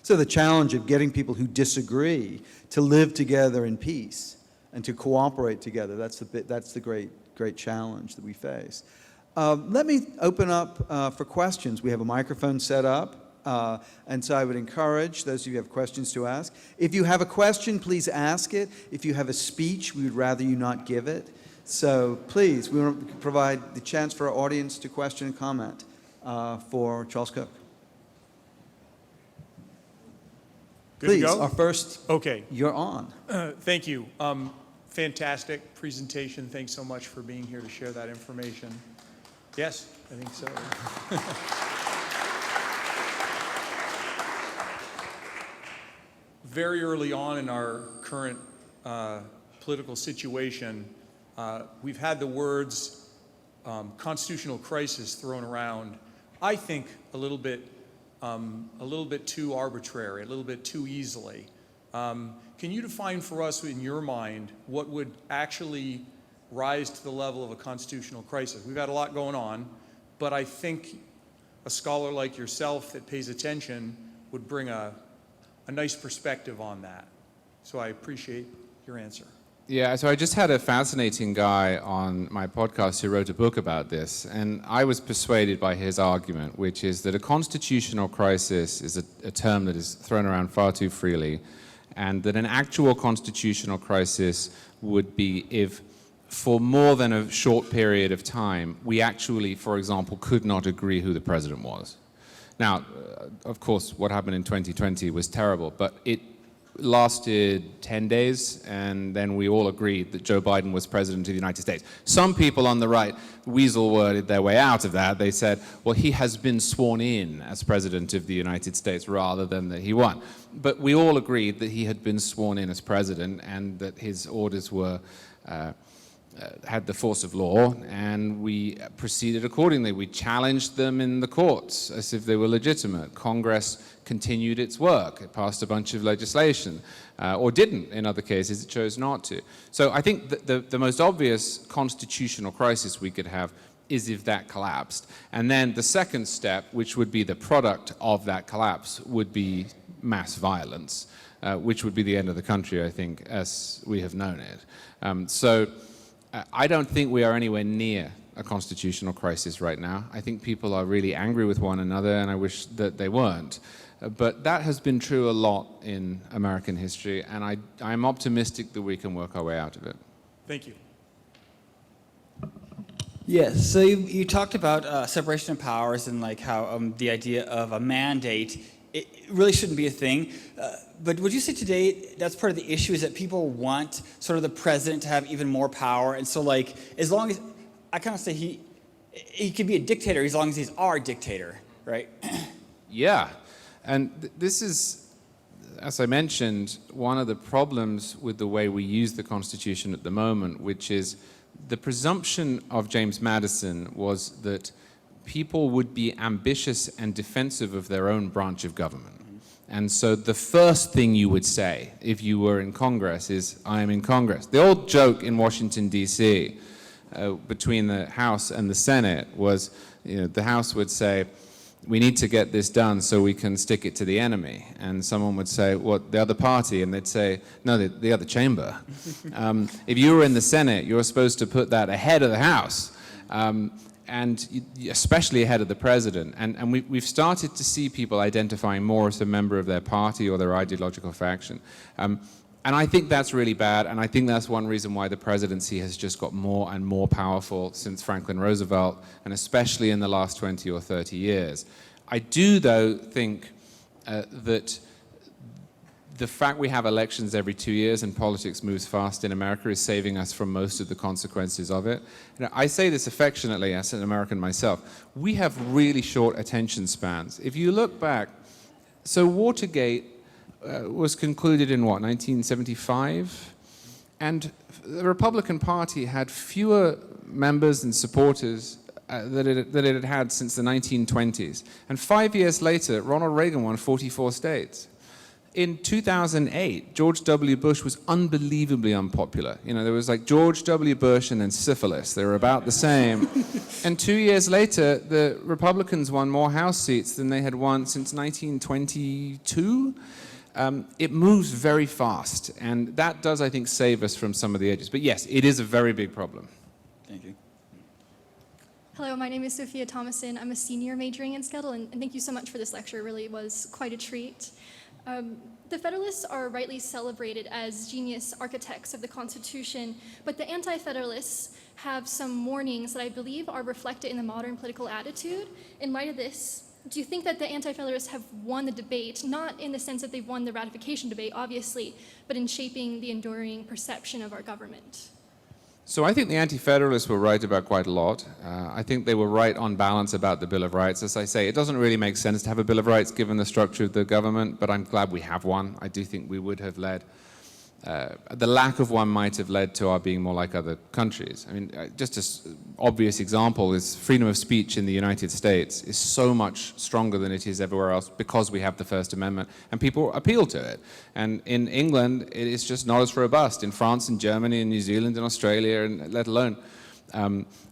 So the challenge of getting people who disagree to live together in peace and to cooperate together, that's the great challenge that we face. Let me open up for questions. We have a microphone set up, and so I would encourage those of you who have questions to ask. If you have a question, please ask it. If you have a speech, we would rather you not give it. So please, we want to provide the chance for our audience to question and comment for Charles Cooke. Good Please, to go? our first, Okay. you're on. Thank you. Fantastic presentation. Thanks so much for being here to share that information. Yes, I think so. Very early on in our current political situation, we've had the words constitutional crisis thrown around, I think a little bit too arbitrary, a little bit too easily. Can you define for us, in your mind, what would actually rise to the level of a constitutional crisis? We've had a lot going on, but I think a scholar like yourself that pays attention would bring a nice perspective on that. So I appreciate your answer. Yeah, so I just had a fascinating guy on my podcast who wrote a book about this, and I was persuaded by his argument, which is that a constitutional crisis is a term that is thrown around far too freely, and that an actual constitutional crisis would be if, for more than a short period of time, we actually, for example, could not agree who the president was. Now, of course, what happened in 2020 was terrible, but it lasted 10 days, and then we all agreed that Joe Biden was president of the United States. Some people on the right weasel-worded their way out of that. They said, well, he has been sworn in as president of the United States rather than that he won. But we all agreed that he had been sworn in as president and that his orders were had the force of law, and we proceeded accordingly. We challenged them in the courts as if they were legitimate. Congress continued its work. It passed a bunch of legislation, or didn't in other cases. It chose not to. So I think the most obvious constitutional crisis we could have is if that collapsed. And then the second step, which would be the product of that collapse, would be mass violence, which would be the end of the country, I think, as we have known it. So I don't think we are anywhere near a constitutional crisis right now. I think people are really angry with one another, and I wish that they weren't. But that has been true a lot in American history, and I'm optimistic that we can work our way out of it. Thank you. Yes, so you talked about separation of powers and like how the idea of a mandate, it really shouldn't be a thing. But would you say today that's part of the issue, is that people want sort of the president to have even more power? And so like, as long as, I kind of say he can be a dictator as long as he's our dictator, right? Yeah, and this is, as I mentioned, one of the problems with the way we use the Constitution at the moment, which is the presumption of James Madison was that people would be ambitious and defensive of their own branch of government. And so the first thing you would say if you were in Congress is, I am in Congress. The old joke in Washington, D.C., between the House and the Senate was, the House would say, we need to get this done so we can stick it to the enemy. And someone would say, what, the other party? And they'd say, no, the other chamber. If you were in the Senate, you were supposed to put that ahead of the House. And especially ahead of the president. And we've started to see people identifying more as a member of their party or their ideological faction. And I think that's really bad, and I think that's one reason why the presidency has just got more and more powerful since Franklin Roosevelt, and especially in the last 20 or 30 years. I do, though, think that the fact we have elections every 2 years and politics moves fast in America is saving us from most of the consequences of it. I say this affectionately as an American myself. We have really short attention spans. If you look back, so Watergate was concluded in what, 1975? And the Republican Party had fewer members and supporters that it had had since the 1920s. And 5 years later, Ronald Reagan won 44 states. In 2008, George W. Bush was unbelievably unpopular. There was like George W. Bush and then syphilis. They were about the same. And 2 years later, the Republicans won more House seats than they had won since 1922. It moves very fast, and that does, I think, save us from some of the edges. But yes, it is a very big problem. Thank you. Hello, my name is Sophia Thomason. I'm a senior majoring in SCETL, and thank you so much for this lecture. It really was quite a treat. The Federalists are rightly celebrated as genius architects of the Constitution, but the Anti-Federalists have some warnings that I believe are reflected in the modern political attitude. In light of this, do you think that the Anti-Federalists have won the debate, not in the sense that they've won the ratification debate, obviously, but in shaping the enduring perception of our government? So I think the Anti-Federalists were right about quite a lot. I think they were right on balance about the Bill of Rights. As I say, it doesn't really make sense to have a Bill of Rights given the structure of the government, but I'm glad we have one. I do think we would have led, the lack of one might have led to our being more like other countries. I mean, just an obvious example is freedom of speech in the United States is so much stronger than it is everywhere else because we have the First Amendment, and people appeal to it. And in England, it is just not as robust. In France and Germany and New Zealand and Australia, and let alone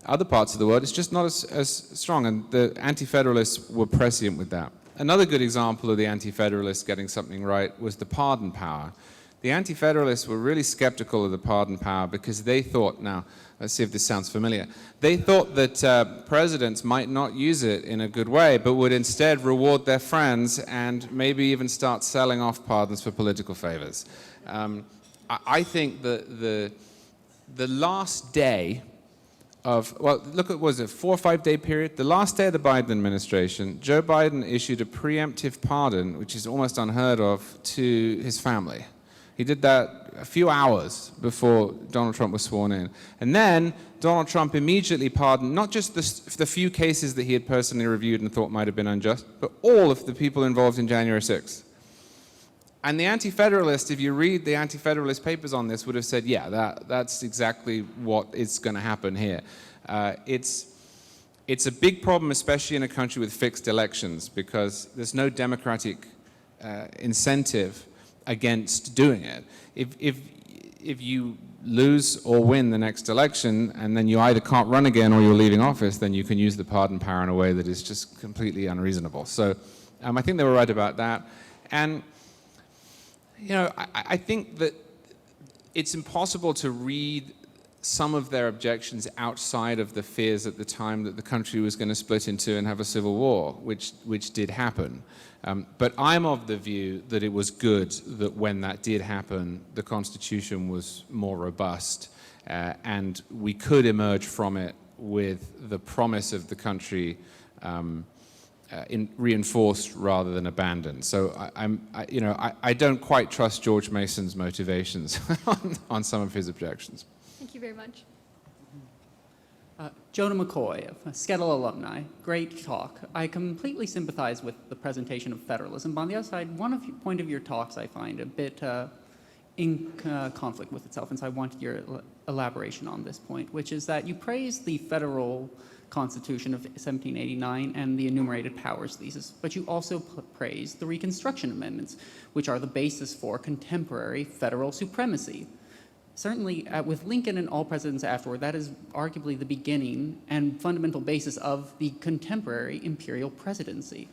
other parts of the world, it's just not as strong. And the Anti-Federalists were prescient with that. Another good example of the Anti-Federalists getting something right was the pardon power. The Anti-Federalists were really skeptical of the pardon power because they thought, now, let's see if this sounds familiar, they thought that presidents might not use it in a good way, but would instead reward their friends and maybe even start selling off pardons for political favors. I think that the last day well, look at, was it 4 or 5 day period? The last day of the Biden administration, Joe Biden issued a preemptive pardon, which is almost unheard of, to his family. He did that a few hours before Donald Trump was sworn in. And then Donald Trump immediately pardoned not just the few cases that he had personally reviewed and thought might have been unjust, but all of the people involved in January 6th. And the Anti-Federalists, if you read the Anti-Federalist papers on this, would have said, yeah, that's exactly what is going to happen here. It's a big problem, especially in a country with fixed elections, because there's no democratic incentive against doing it. If you lose or win the next election, and then you either can't run again or you're leaving office, then you can use the pardon power in a way that is just completely unreasonable. So I think they were right about that. And you know, I think that it's impossible to read some of their objections outside of the fears at the time that the country was going to split in two and have a civil war, which did happen. But I'm of the view that it was good that when that did happen, the Constitution was more robust, and we could emerge from it with the promise of the country reinforced rather than abandoned. So I don't quite trust George Mason's motivations on some of his objections. Thank you very much. Jonah McCoy, of SCETL alumni. Great talk. I completely sympathize with the presentation of federalism. But on the other side, point of your talks I find a bit in conflict with itself, and so I want your elaboration on this point, which is that you praise the federal Constitution of 1789 and the enumerated powers thesis, but you also praise the Reconstruction Amendments, which are the basis for contemporary federal supremacy. Certainly, with Lincoln and all presidents afterward, that is arguably the beginning and fundamental basis of the contemporary imperial presidency.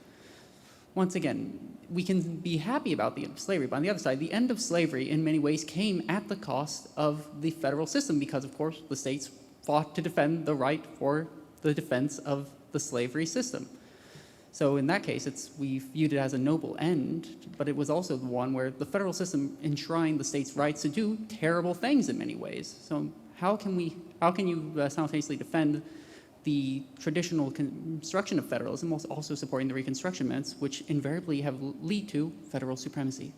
Once again, we can be happy about the end of slavery, but on the other side, the end of slavery in many ways came at the cost of the federal system because, of course, the states fought to defend the right for the defense of the slavery system. So in that case, we viewed it as a noble end, but it was also the one where the federal system enshrined the states' rights to do terrible things in many ways. So how can you simultaneously defend the traditional construction of federalism while also supporting the Reconstruction Amendments, which invariably have lead to federal supremacy?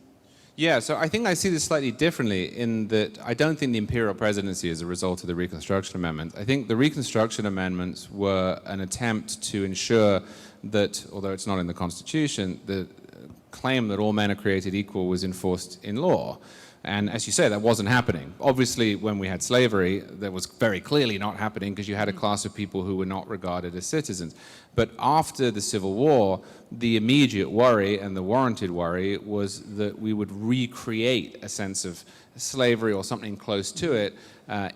Yeah, so I think I see this slightly differently in that I don't think the imperial presidency is a result of the Reconstruction Amendment. I think the Reconstruction Amendments were an attempt to ensure that, although it's not in the Constitution, the claim that all men are created equal was enforced in law. And as you say, that wasn't happening. Obviously, when we had slavery, that was very clearly not happening because you had a class of people who were not regarded as citizens. But after the Civil War, the immediate worry and the warranted worry was that we would recreate a sense of slavery or something close to it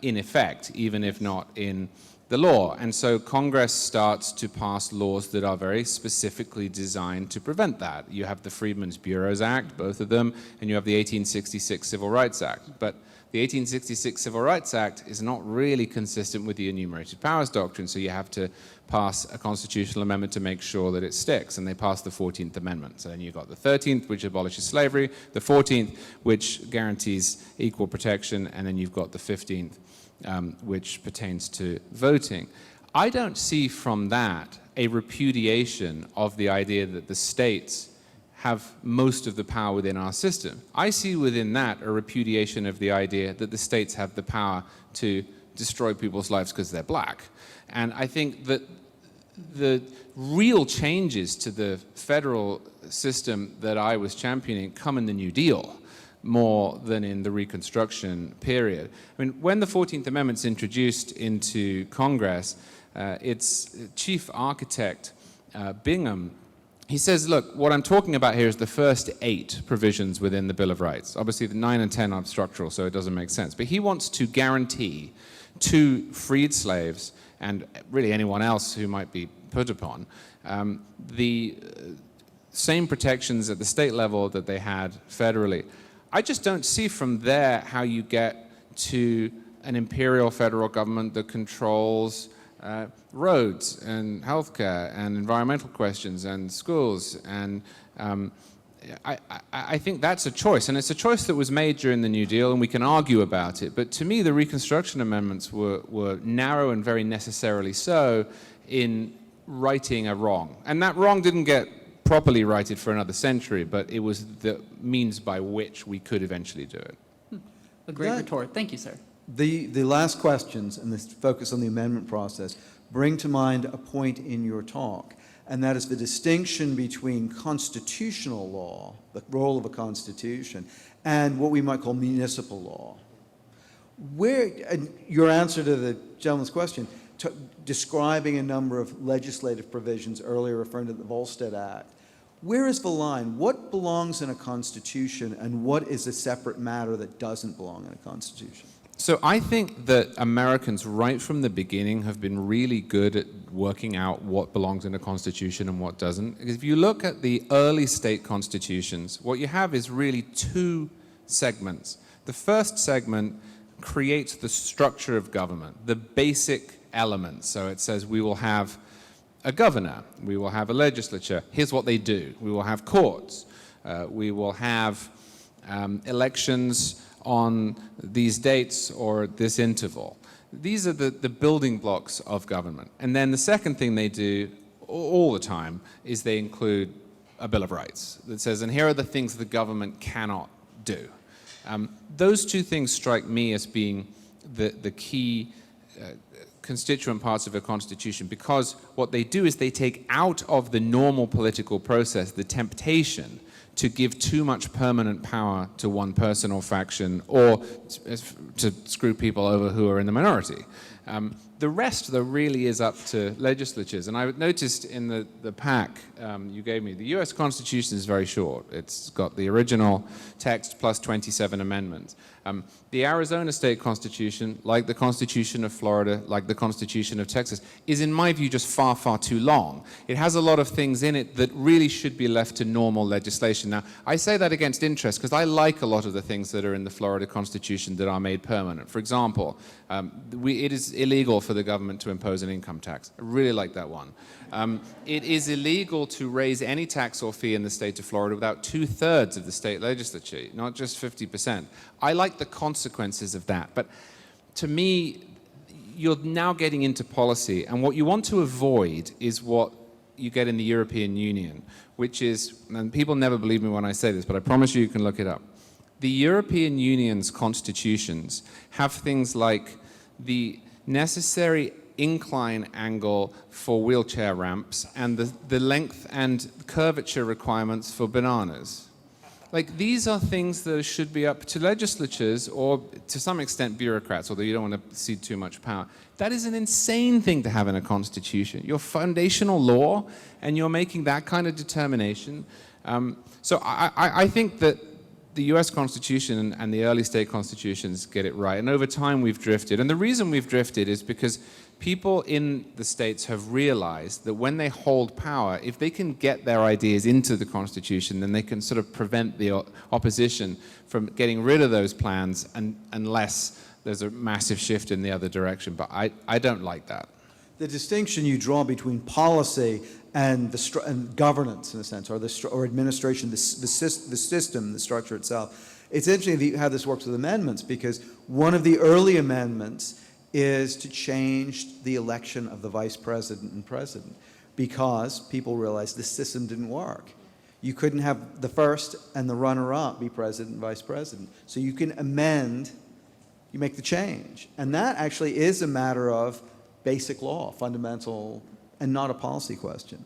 in effect, even if not in the law. And so Congress starts to pass laws that are very specifically designed to prevent that. You have the Freedmen's Bureaus Act, both of them, and you have the 1866 Civil Rights Act. But the 1866 Civil Rights Act is not really consistent with the enumerated powers doctrine, so you have to pass a constitutional amendment to make sure that it sticks, and they passed the 14th Amendment. So then you've got the 13th, which abolishes slavery, the 14th, which guarantees equal protection, and then you've got the 15th, which pertains to voting. I don't see from that a repudiation of the idea that the states have most of the power within our system. I see within that a repudiation of the idea that the states have the power to destroy people's lives because they're black. And I think that the real changes to the federal system that I was championing come in the New Deal more than in the Reconstruction period. I mean, when the 14th Amendment's introduced into Congress, its chief architect, Bingham, he says, look, what I'm talking about here is the first 8 provisions within the Bill of Rights. Obviously, the 9 and 10 are structural, so it doesn't make sense. But he wants to guarantee to freed slaves, and really anyone else who might be put upon, the same protections at the state level that they had federally. I just don't see from there how you get to an imperial federal government that controls roads and healthcare and environmental questions and schools and I think that's a choice, and it's a choice that was made during the New Deal, and we can argue about it. But to me, the Reconstruction Amendments were narrow and very necessarily so in righting a wrong. And that wrong didn't get properly righted for another century, but it was the means by which we could eventually do it. A great retort. Thank you, sir. The last questions and this focus on the amendment process bring to mind a point in your talk, and that is the distinction between constitutional law, the role of a constitution, and what we might call municipal law. And your answer to the gentleman's question, describing a number of legislative provisions earlier referring to the Volstead Act, where is the line? What belongs in a constitution and what is a separate matter that doesn't belong in a constitution? So I think that Americans right from the beginning have been really good at working out what belongs in a constitution and what doesn't. If you look at the early state constitutions, what you have is really two segments. The first segment creates the structure of government, the basic elements. So it says we will have a governor, we will have a legislature, here's what they do. We will have courts, we will have elections on these dates or this interval. These are the building blocks of government. And then the second thing they do all the time is they include a Bill of Rights that says, and here are the things the government cannot do. Those two things strike me as being the key constituent parts of a constitution, because what they do is they take out of the normal political process the temptation to give too much permanent power to one person or faction, or to screw people over who are in the minority. The rest, though, really is up to legislatures. And I noticed in the pack you gave me, the US Constitution is very short. It's got the original text plus 27 amendments. The Arizona State Constitution, like the Constitution of Florida, like the Constitution of Texas, is in my view just far, far too long. It has a lot of things in it that really should be left to normal legislation. Now, I say that against interest because I like a lot of the things that are in the Florida Constitution that are made permanent. For example, it is illegal for the government to impose an income tax. I really like that one. It is illegal to raise any tax or fee in the state of Florida without 2/3 of the state legislature, not just 50%. I like the consequences of that. But to me, you're now getting into policy, and what you want to avoid is what you get in the European Union, which is, and people never believe me when I say this, but I promise you can look it up. The European Union's constitutions have things like the necessary incline angle for wheelchair ramps and the length and curvature requirements for bananas. Like, these are things that should be up to legislatures or to some extent bureaucrats, although you don't want to cede too much power. That is an insane thing to have in a constitution. Your foundational law, and you're making that kind of determination. So I think that the US Constitution and the early state constitutions get it right. And over time we've drifted. And the reason we've drifted is because people in the states have realized that when they hold power, if they can get their ideas into the Constitution, then they can sort of prevent the opposition from getting rid of those plans unless there's a massive shift in the other direction. But I don't like that. The distinction you draw between policy and and governance, in a sense, or administration, the system, the structure itself. It's interesting how this works with amendments, because one of the early amendments is to change the election of the vice president and president, because people realized the system didn't work. You couldn't have the first and the runner-up be president and vice president. So you can amend, you make the change. And that actually is a matter of basic law, fundamental, and not a policy question.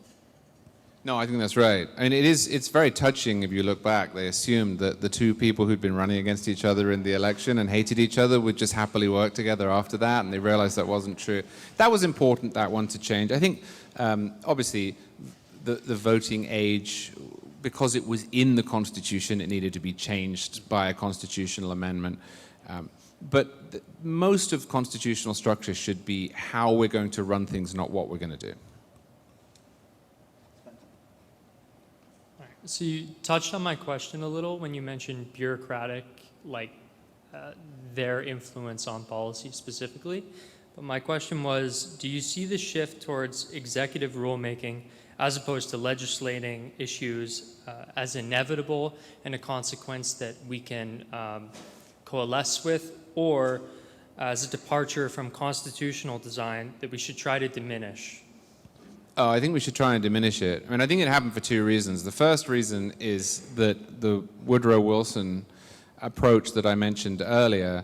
No, I think that's right. I mean, it's very touching if you look back. They assumed that the two people who'd been running against each other in the election and hated each other would just happily work together after that, and they realized that wasn't true. That was important, that one, to change. I think, obviously, the voting age, because it was in the Constitution, it needed to be changed by a constitutional amendment. But most of constitutional structure should be how we're going to run things, not what we're going to do. So you touched on my question a little when you mentioned bureaucratic, like their influence on policy specifically. But my question was, do you see the shift towards executive rulemaking as opposed to legislating issues as inevitable and a consequence that we can coalesce with, or as a departure from constitutional design that we should try to diminish? Oh, I think we should try and diminish it. I mean, I think it happened for two reasons. The first reason is that the Woodrow Wilson approach that I mentioned earlier,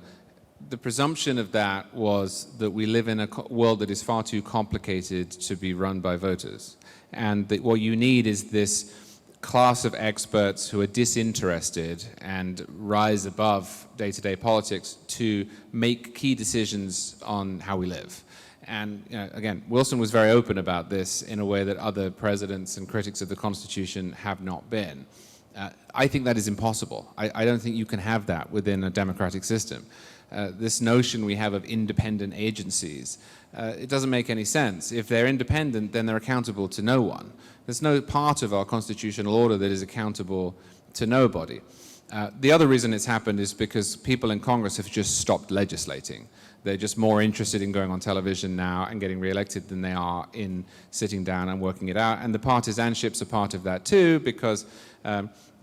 the presumption of that was that we live in a world that is far too complicated to be run by voters. And that what you need is this class of experts who are disinterested and rise above day-to-day politics to make key decisions on how we live. And again, Wilson was very open about this in a way that other presidents and critics of the Constitution have not been. I think that is impossible. I don't think you can have that within a democratic system. This notion we have of independent agencies, it doesn't make any sense. If they're independent, then they're accountable to no one. There's no part of our constitutional order that is accountable to nobody. The other reason it's happened is because people in Congress have just stopped legislating. They're just more interested in going on television now and getting reelected than they are in sitting down and working it out. And the partisanships are part of that too, because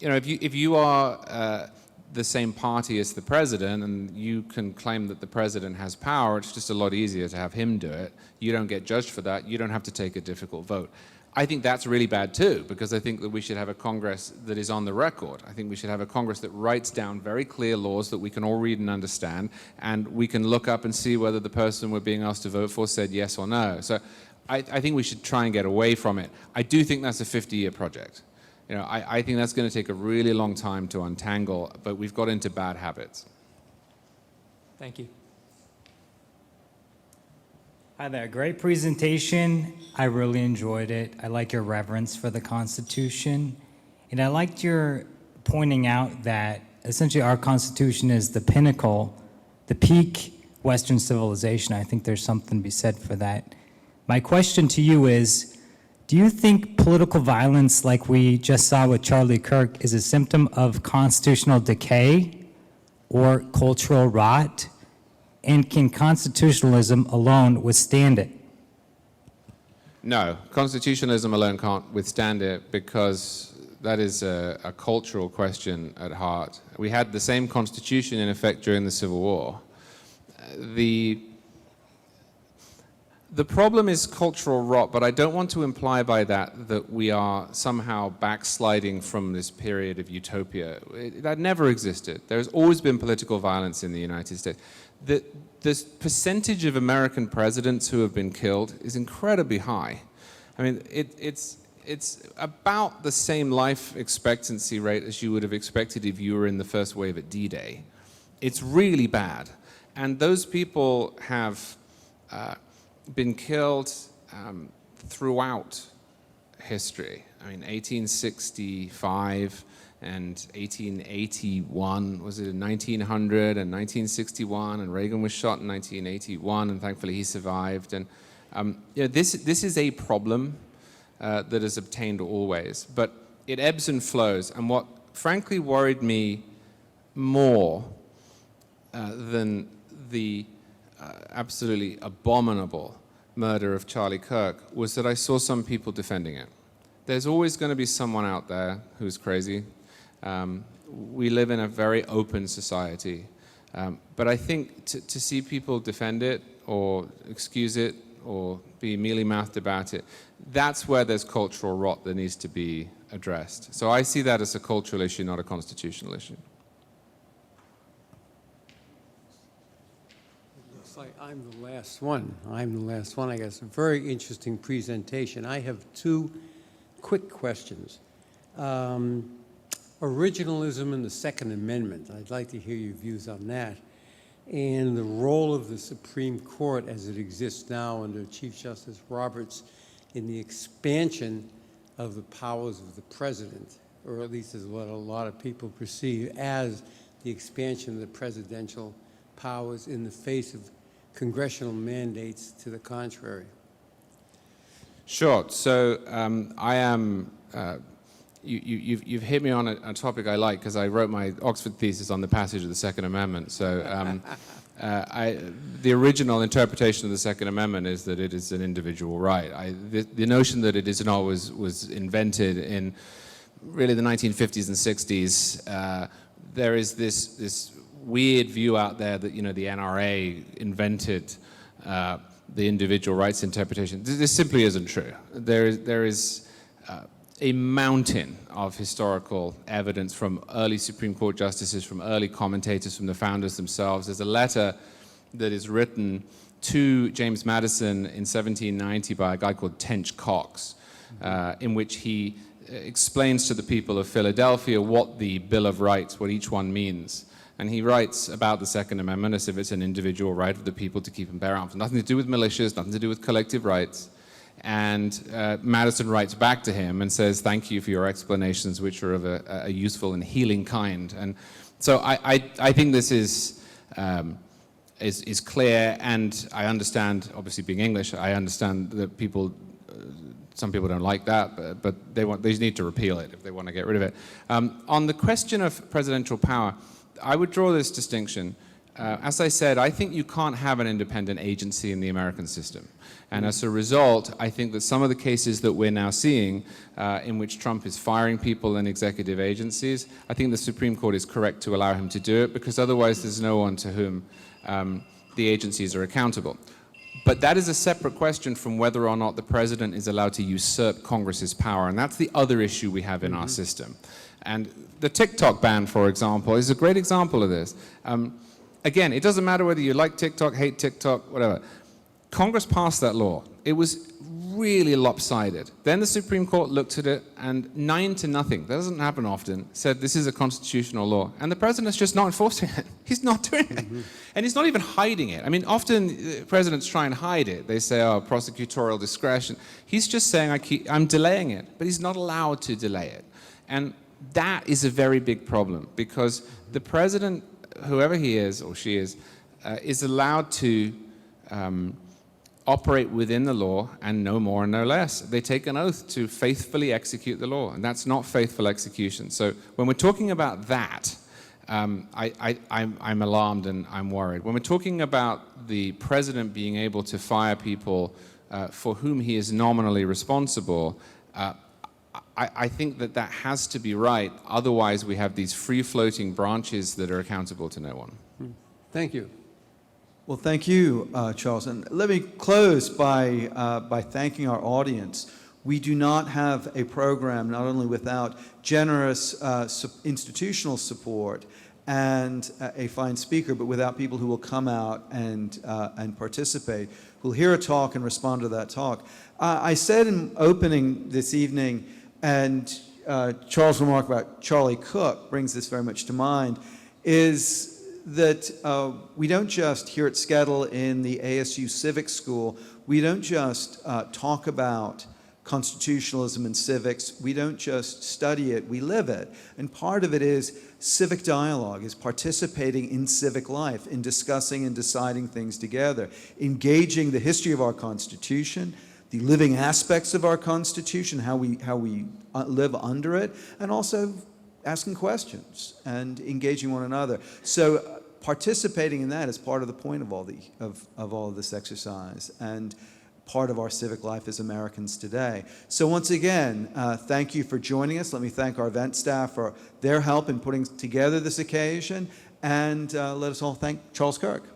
if you are the same party as the president and you can claim that the president has power, it's just a lot easier to have him do it. You don't get judged for that. You don't have to take a difficult vote. I think that's really bad too, because I think that we should have a Congress that is on the record. I think we should have a Congress that writes down very clear laws that we can all read and understand, and we can look up and see whether the person we're being asked to vote for said yes or no. So I think we should try and get away from it. I do think that's a 50-year project. I think that's going to take a really long time to untangle, but we've got into bad habits. Thank you. Hi there, great presentation. I really enjoyed it. I like your reverence for the Constitution. And I liked your pointing out that essentially our Constitution is the pinnacle, the peak Western civilization. I think there's something to be said for that. My question to you is, do you think political violence like we just saw with Charlie Kirk is a symptom of constitutional decay or cultural rot? And can constitutionalism alone withstand it? No, constitutionalism alone can't withstand it because that is a cultural question at heart. We had the same constitution in effect during the Civil War. The problem is cultural rot, but I don't want to imply by that we are somehow backsliding from this period of utopia. That never existed. There's always been political violence in the United States. The percentage of American presidents who have been killed is incredibly high. I mean, it's about the same life expectancy rate as you would have expected if you were in the first wave at D-Day. It's really bad. And those people have been killed throughout history. I mean, 1865 and 1881, was it in 1900 and 1961, and Reagan was shot in 1981, and thankfully he survived. And this is a problem that has obtained always, but it ebbs and flows. And what frankly worried me more than the absolutely abominable murder of Charlie Kirk was that I saw some people defending it. There's always going to be someone out there who's crazy. We live in a very open society. But I think to see people defend it or excuse it or be mealy-mouthed about it, that's where there's cultural rot that needs to be addressed. So I see that as a cultural issue, not a constitutional issue. Looks like I'm the last one. I guess. A very interesting presentation. I have two quick questions. Originalism and the Second Amendment. I'd like to hear your views on that. And the role of the Supreme Court as it exists now under Chief Justice Roberts in the expansion of the powers of the president, or at least is what a lot of people perceive as the expansion of the presidential powers in the face of congressional mandates to the contrary. Sure. So I am... You've hit me on a topic I like because I wrote my Oxford thesis on the passage of the Second Amendment. So The original interpretation of the Second Amendment is that it is an individual right. The notion that it is not was invented in really the 1950s and 60s. There is this weird view out there that, you know, the NRA invented the individual rights interpretation. This simply isn't true. There is a mountain of historical evidence from early Supreme Court justices, from early commentators, from the founders themselves. There's a letter that is written to James Madison in 1790 by a guy called Tench Coxe, in which he explains to the people of Philadelphia what the Bill of Rights, what each one means. And he writes about the Second Amendment as if it's an individual right of the people to keep and bear arms. Nothing to do with militias, nothing to do with collective rights. And Madison writes back to him and says, thank you for your explanations, which are of a useful and healing kind. And so I think this is clear, and I understand, obviously being English, I understand that people, some people don't like that, but they need to repeal it if they want to get rid of it. On the question of presidential power, I would draw this distinction. As I said, I think you can't have an independent agency in the American system. And as a result, I think that some of the cases that we're now seeing in which Trump is firing people in executive agencies, I think the Supreme Court is correct to allow him to do it, because otherwise there's no one to whom the agencies are accountable. But that is a separate question from whether or not the president is allowed to usurp Congress's power. And that's the other issue we have in our system. And the TikTok ban, for example, is a great example of this. Again, it doesn't matter whether you like TikTok, hate TikTok, whatever. Congress passed that law. It was really lopsided. Then the Supreme Court looked at it and 9-0, that doesn't happen often, said this is a constitutional law. And the president's just not enforcing it. He's not doing it. And he's not even hiding it. I mean, often presidents try and hide it. They say, oh, prosecutorial discretion. He's just saying, I'm delaying it, but he's not allowed to delay it. And that is a very big problem, because the president, whoever he is or she is allowed to operate within the law, and no more and no less. They take an oath to faithfully execute the law, and that's not faithful execution. So when we're talking about that, I'm alarmed and I'm worried. When we're talking about the president being able to fire people for whom he is nominally responsible, I think that that has to be right. Otherwise, we have these free-floating branches that are accountable to no one. Thank you. Well, thank you, Charles. And let me close by thanking our audience. We do not have a program, not only without generous institutional support and a fine speaker, but without people who will come out and participate, who'll hear a talk and respond to that talk. I said in opening this evening, and Charles' remark about Charlie Cooke brings this very much to mind, is that we don't just, here at SCETL in the ASU Civics School, we don't just talk about constitutionalism and civics. We don't just study it, we live it. And part of it is civic dialogue, is participating in civic life, in discussing and deciding things together, engaging the history of our Constitution, the living aspects of our Constitution, how we live under it, and also asking questions and engaging one another. So participating in that is part of the point of all of this exercise, and part of our civic life as Americans today. So once again, thank you for joining us. Let me thank our event staff for their help in putting together this occasion, and let us all thank Charles Cooke.